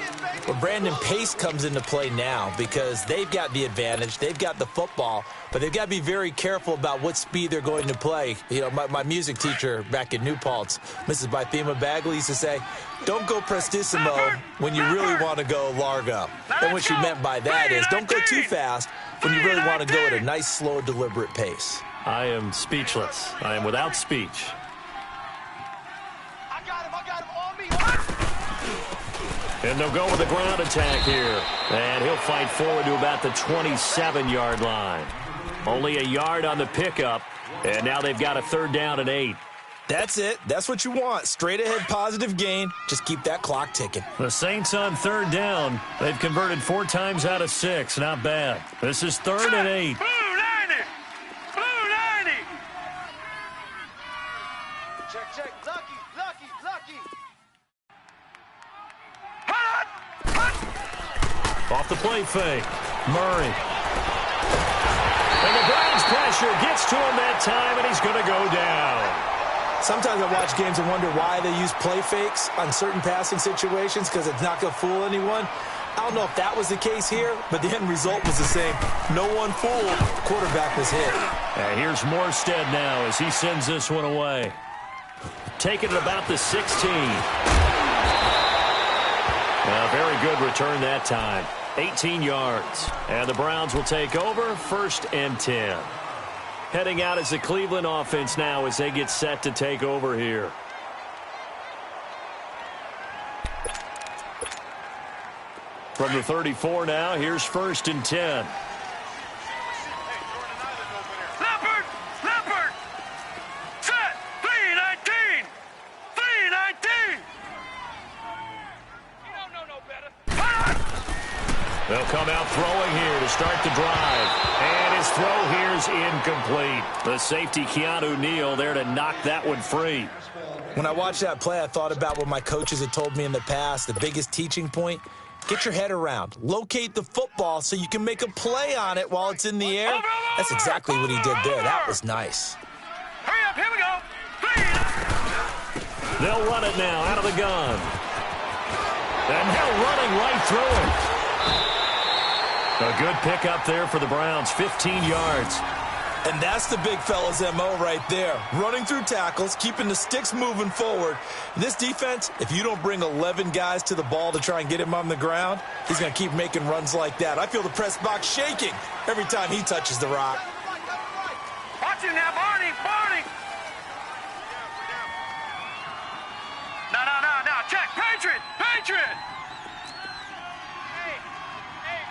Well, Brandon, pace comes into play now because they've got the advantage. They've got the football, but they've got to be very careful about what speed they're going to play. You know, my music teacher back in New Paltz, Mrs. Bythema Bagley, used to say, don't go prestissimo when you really want to go largo. And what she meant by that is don't go too fast when you really want to go at a nice, slow, deliberate pace. I am speechless. I am without speech. And they'll go with the ground attack here. And he'll fight forward to about the 27-yard line. Only a yard on the pickup. And now they've got a 3rd down and 8. That's it. That's what you want. Straight ahead positive gain. Just keep that clock ticking. The Saints on 3rd down. They've converted 4 times out of 6. Not bad. This is 3rd and 8. Blue 90! Blue 90! Check. Lucky. Off the play fake. Murray. And the Browns pressure gets to him that time, and he's going to go down. Sometimes I watch games and wonder why they use play fakes on certain passing situations because it's not going to fool anyone. I don't know if that was the case here, but the end result was the same. No one fooled. Quarterback was hit. And here's Morstead now as he sends this one away. Taking it about the 16. A very good return that time. 18 yards. And the Browns will take over 1st and 10. Heading out as the Cleveland offense now as they get set to take over here. From the 34 now, here's 1st and 10. Leopard! Set! 319! 319! You don't know no better. They'll come out throwing here to start the drive. And his throw here is incomplete. The safety, Keanu Neal, there to knock that one free. When I watched that play, I thought about what my coaches had told me in the past. The biggest teaching point, get your head around. Locate the football so you can make a play on it while it's in the air. That's exactly what he did there. That was nice. Hurry up, here we go. They'll run it now out of the gun. And now running right through it. A good pickup there for the Browns, 15 yards. And that's the big fella's MO right there. Running through tackles, keeping the sticks moving forward. This defense, if you don't bring 11 guys to the ball to try and get him on the ground, he's going to keep making runs like that. I feel the press box shaking every time he touches the rock. Watch him now, Barney! No, check, Patriot! Hey,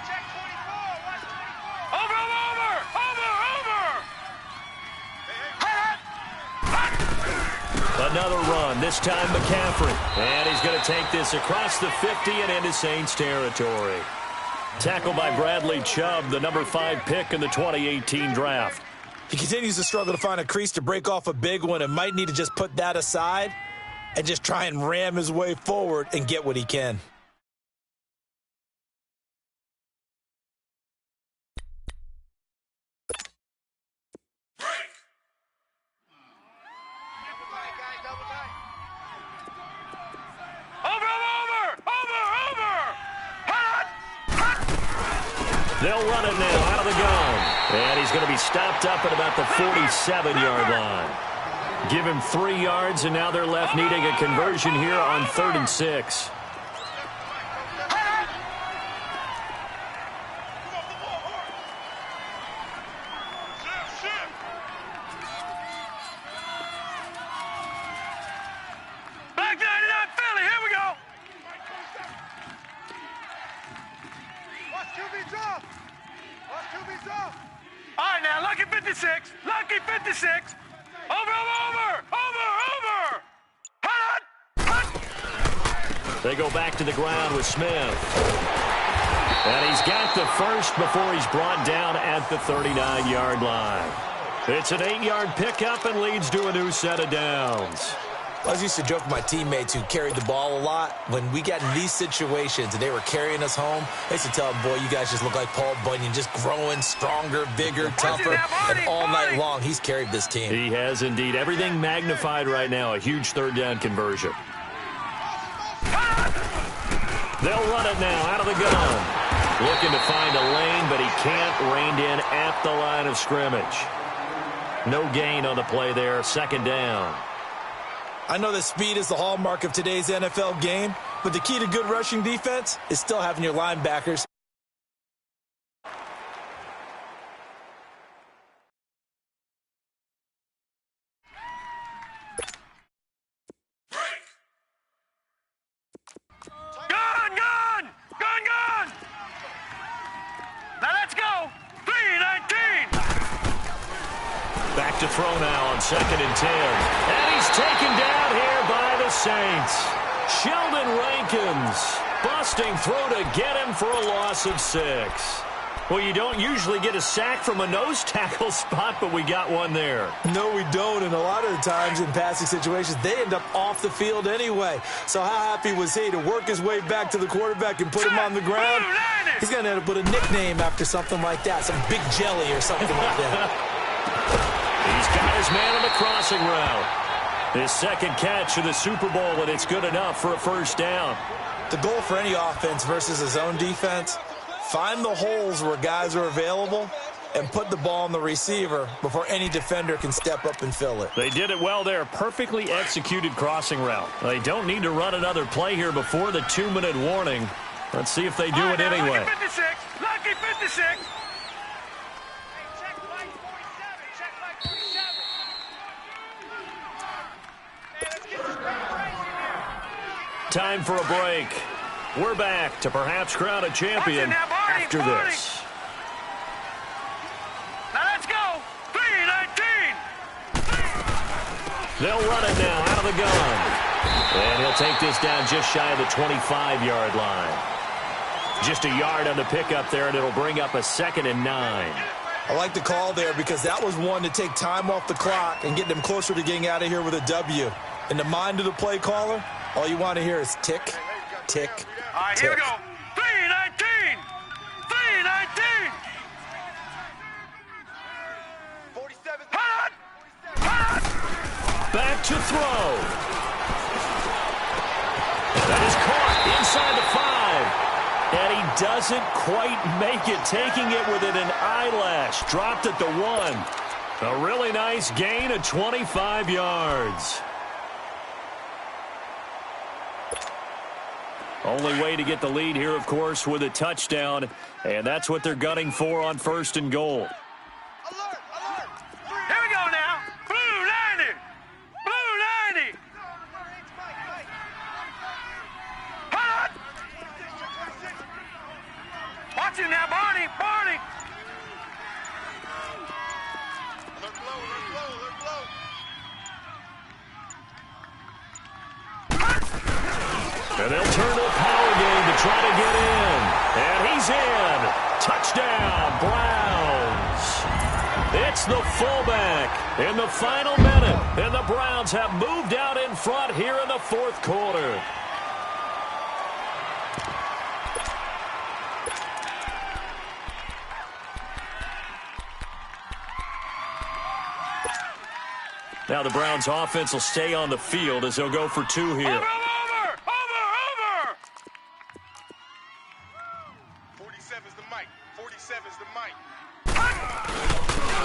check 24. Watch 24. Over! Another run, this time McCaffrey. And he's going to take this across the 50 and into Saints territory. Tackled by Bradley Chubb, the number 5 pick in the 2018 draft. He continues to struggle to find a crease to break off a big one and might need to just put that aside and just try and ram his way forward and get what he can. They'll run it now out of the gun. And he's going to be stopped up at about the 47-yard line. Give him 3 yards, and now they're left needing a conversion here on 3rd and 6. Black 99! They go back to the ground with Smith. And he's got the first before he's brought down at the 39-yard line. It's an 8-yard pickup and leads to a new set of downs. I was used to joke with my teammates who carried the ball a lot. When we got in these situations and they were carrying us home, I used to tell them, boy, you guys just look like Paul Bunyan, just growing stronger, bigger, tougher. And all night long, he's carried this team. He has indeed. Everything magnified right now, a huge third down conversion. They'll run it now out of the gun. Looking to find a lane, but he can't rein in at the line of scrimmage. No gain on the play there, second down. I know that speed is the hallmark of today's NFL game, but the key to good rushing defense is still having your linebackers. Gun! Now let's go! 3-19! Back to throw now on 2nd and 10. And he's taken down here by the Saints. Sheldon Rankins busting through to get him for a loss of 6. Well, you don't usually get a sack from a nose tackle spot, but we got one there. No, we don't, and a lot of the times in passing situations, they end up off the field anyway. So how happy was he to work his way back to the quarterback and put him on the ground? He's going to end up with a nickname after something like that, some Big Jelly or something like that. He's got his man on the crossing route. His second catch of the Super Bowl, and it's good enough for a first down. The goal for any offense versus his own defense, find the holes where guys are available and put the ball on the receiver before any defender can step up and fill it. They did it well there. Perfectly executed crossing route. They don't need to run another play here before the 2-minute warning. Let's see if they do it anyway. Lucky 56! Lucky 56! Time for a break. We're back to perhaps crown a champion after this. Now let's go! 3-19! They'll run it now out of the gun. And he'll take this down just shy of the 25-yard line. Just a yard on the pickup there, and it'll bring up a 2nd and 9. I like the call there because that was one to take time off the clock and get them closer to getting out of here with a W. In the mind of the play caller, all you want to hear is tick, tick, all right, here we go. 3-19! 3-19! 47. Hot! Back to throw. That is caught inside the 5. And he doesn't quite make it, taking it within an eyelash. Dropped at the 1. A really nice gain of 25 yards. Only way to get the lead here, of course, with a touchdown. And that's what they're gunning for on 1st and goal. Alert! Alert! Here we go now. Blue 90! Blue 90! Hot! Watch it now, Barney! Barney! Alert blow! Alert blow! Alert blow! And they'll turn to a power game to try to get in. And he's in. Touchdown, Browns. It's the fullback in the final minute. And the Browns have moved out in front here in the 4th quarter. Now the Browns offense will stay on the field as they'll go for 2 here. Over! 47's the mic. 47's the mic.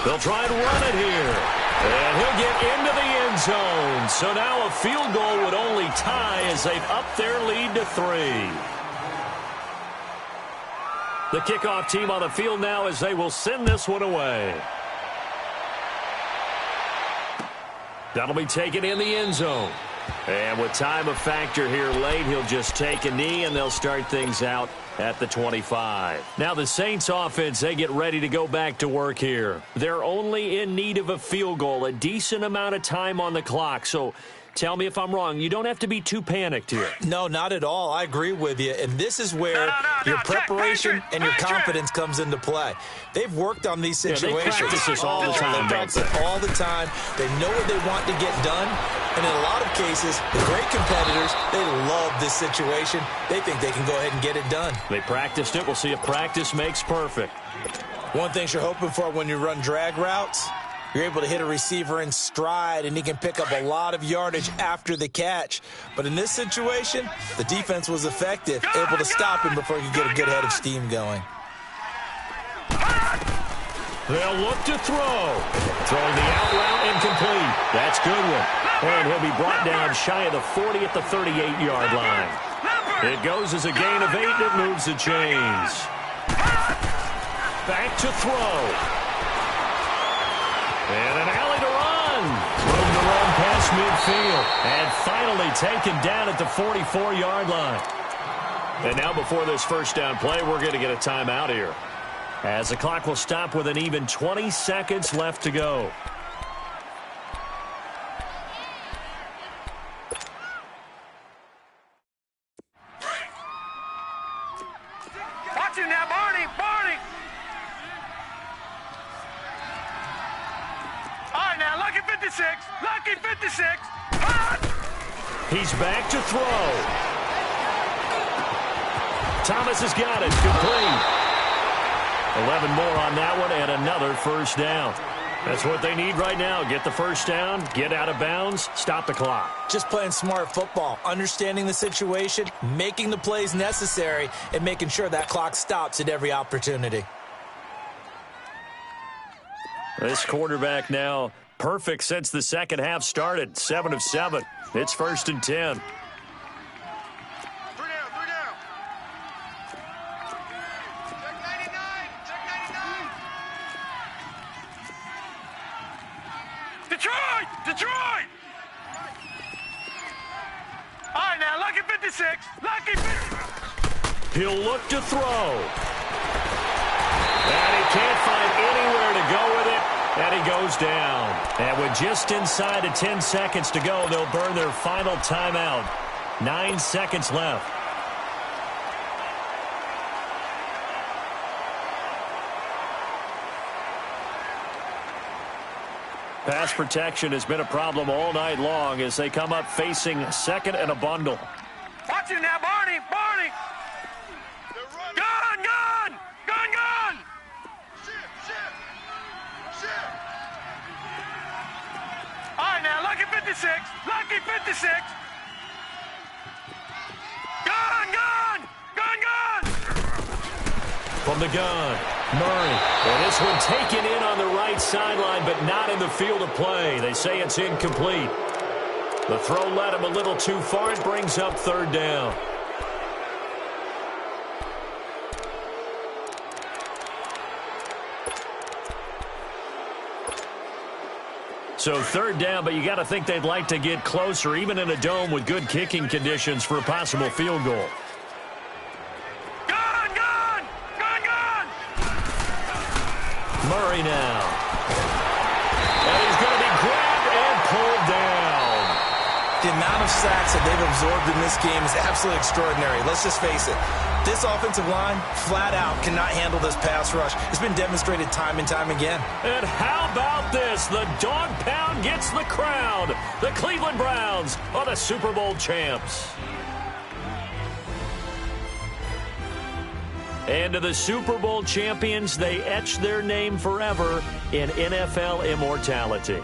They'll try and run it here. And he'll get into the end zone. So now a field goal would only tie as they've upped their lead to 3. The kickoff team on the field now as they will send this one away. That'll be taken in the end zone. And with time a factor here late, he'll just take a knee and they'll start things out at the 25. Now the Saints offense, they get ready to go back to work here. They're only in need of a field goal, a decent amount of time on the clock. So tell me if I'm wrong, you don't have to be too panicked here. No, not at all. I agree with you. And this is where your preparation and your confidence comes into play. They've worked on these situations. They practice this all the time. They practice it all the time. They know what they want to get done. And in a lot of cases, the great competitors, they love this situation. They think they can go ahead and get it done. They practiced it. We'll see if practice makes perfect. One thing you're hoping for when you run drag routes, you're able to hit a receiver in stride, and he can pick up a lot of yardage after the catch. But in this situation, the defense was effective, able to stop him before he could get a good head of steam going. They'll look to throw. Throwing the out route incomplete. That's Goodwin. And he'll be brought down shy of the 40 at the 38-yard line. It goes as a gain of 8, and it moves the chains. Back to throw. And an alley to run. Moving the run past midfield. And finally taken down at the 44-yard line. And now before this first down play, we're going to get a timeout here, as the clock will stop with an even 20 seconds left to go. Watch him now, Barney! Barney! All right, now, Lucky 56. Lucky 56. He's back to throw. Thomas has got it. Complete. 11 more on that one, and another first down. That's what they need right now. Get the first down, get out of bounds, stop the clock. Just playing smart football, understanding the situation, making the plays necessary, and making sure that clock stops at every opportunity. This quarterback now perfect since the second half started. 7 of 7. It's 1st and 10. Detroit! Detroit! All right, now, Lucky 56. Lucky 56. He'll look to throw. And he can't find anywhere to go with it, and he goes down. And with just inside of 10 seconds to go, they'll burn their final timeout. 9 seconds left. Pass protection has been a problem all night long as they come up facing second and a bundle. Watch him now, Barney! Barney! Gun! Gun! Gun! Gun! All right, now, Lucky 56. Lucky 56. Gun! Gun! Gun! Gun! From the gun, Murray. And this one taken in on the right sideline, but not in the field of play. They say it's incomplete. The throw led him a little too far. It brings up 3rd down. So 3rd down, but you got to think they'd like to get closer, even in a dome with good kicking conditions for a possible field goal. Murray now. And he's going to be grabbed and pulled down. The amount of sacks that they've absorbed in this game is absolutely extraordinary. Let's just face it. This offensive line, flat out, cannot handle this pass rush. It's been demonstrated time and time again. And how about this? The dog pound gets the crown. The Cleveland Browns are the Super Bowl champs. And to the Super Bowl champions, they etch their name forever in NFL immortality.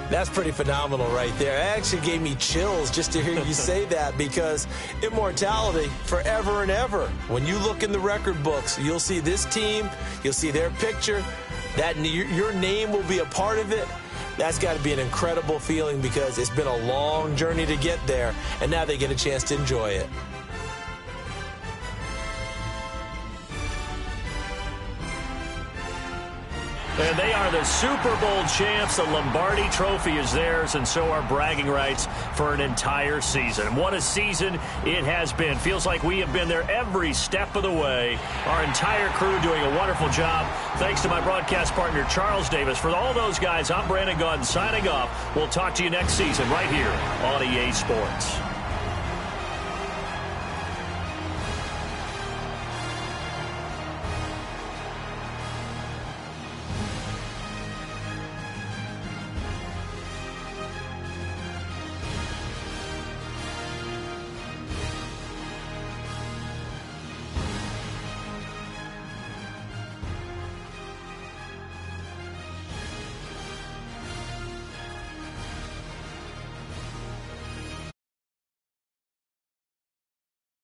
That's pretty phenomenal right there. It actually gave me chills just to hear you say that, because immortality forever and ever. When you look in the record books, you'll see this team, you'll see their picture, that your name will be a part of it. That's got to be an incredible feeling, because it's been a long journey to get there, and now they get a chance to enjoy it. And they are the Super Bowl champs. The Lombardi Trophy is theirs, and so are bragging rights for an entire season. What a season it has been. Feels like we have been there every step of the way. Our entire crew doing a wonderful job. Thanks to my broadcast partner, Charles Davis. For all those guys, I'm Brandon Gaudin signing off. We'll talk to you next season right here on EA Sports.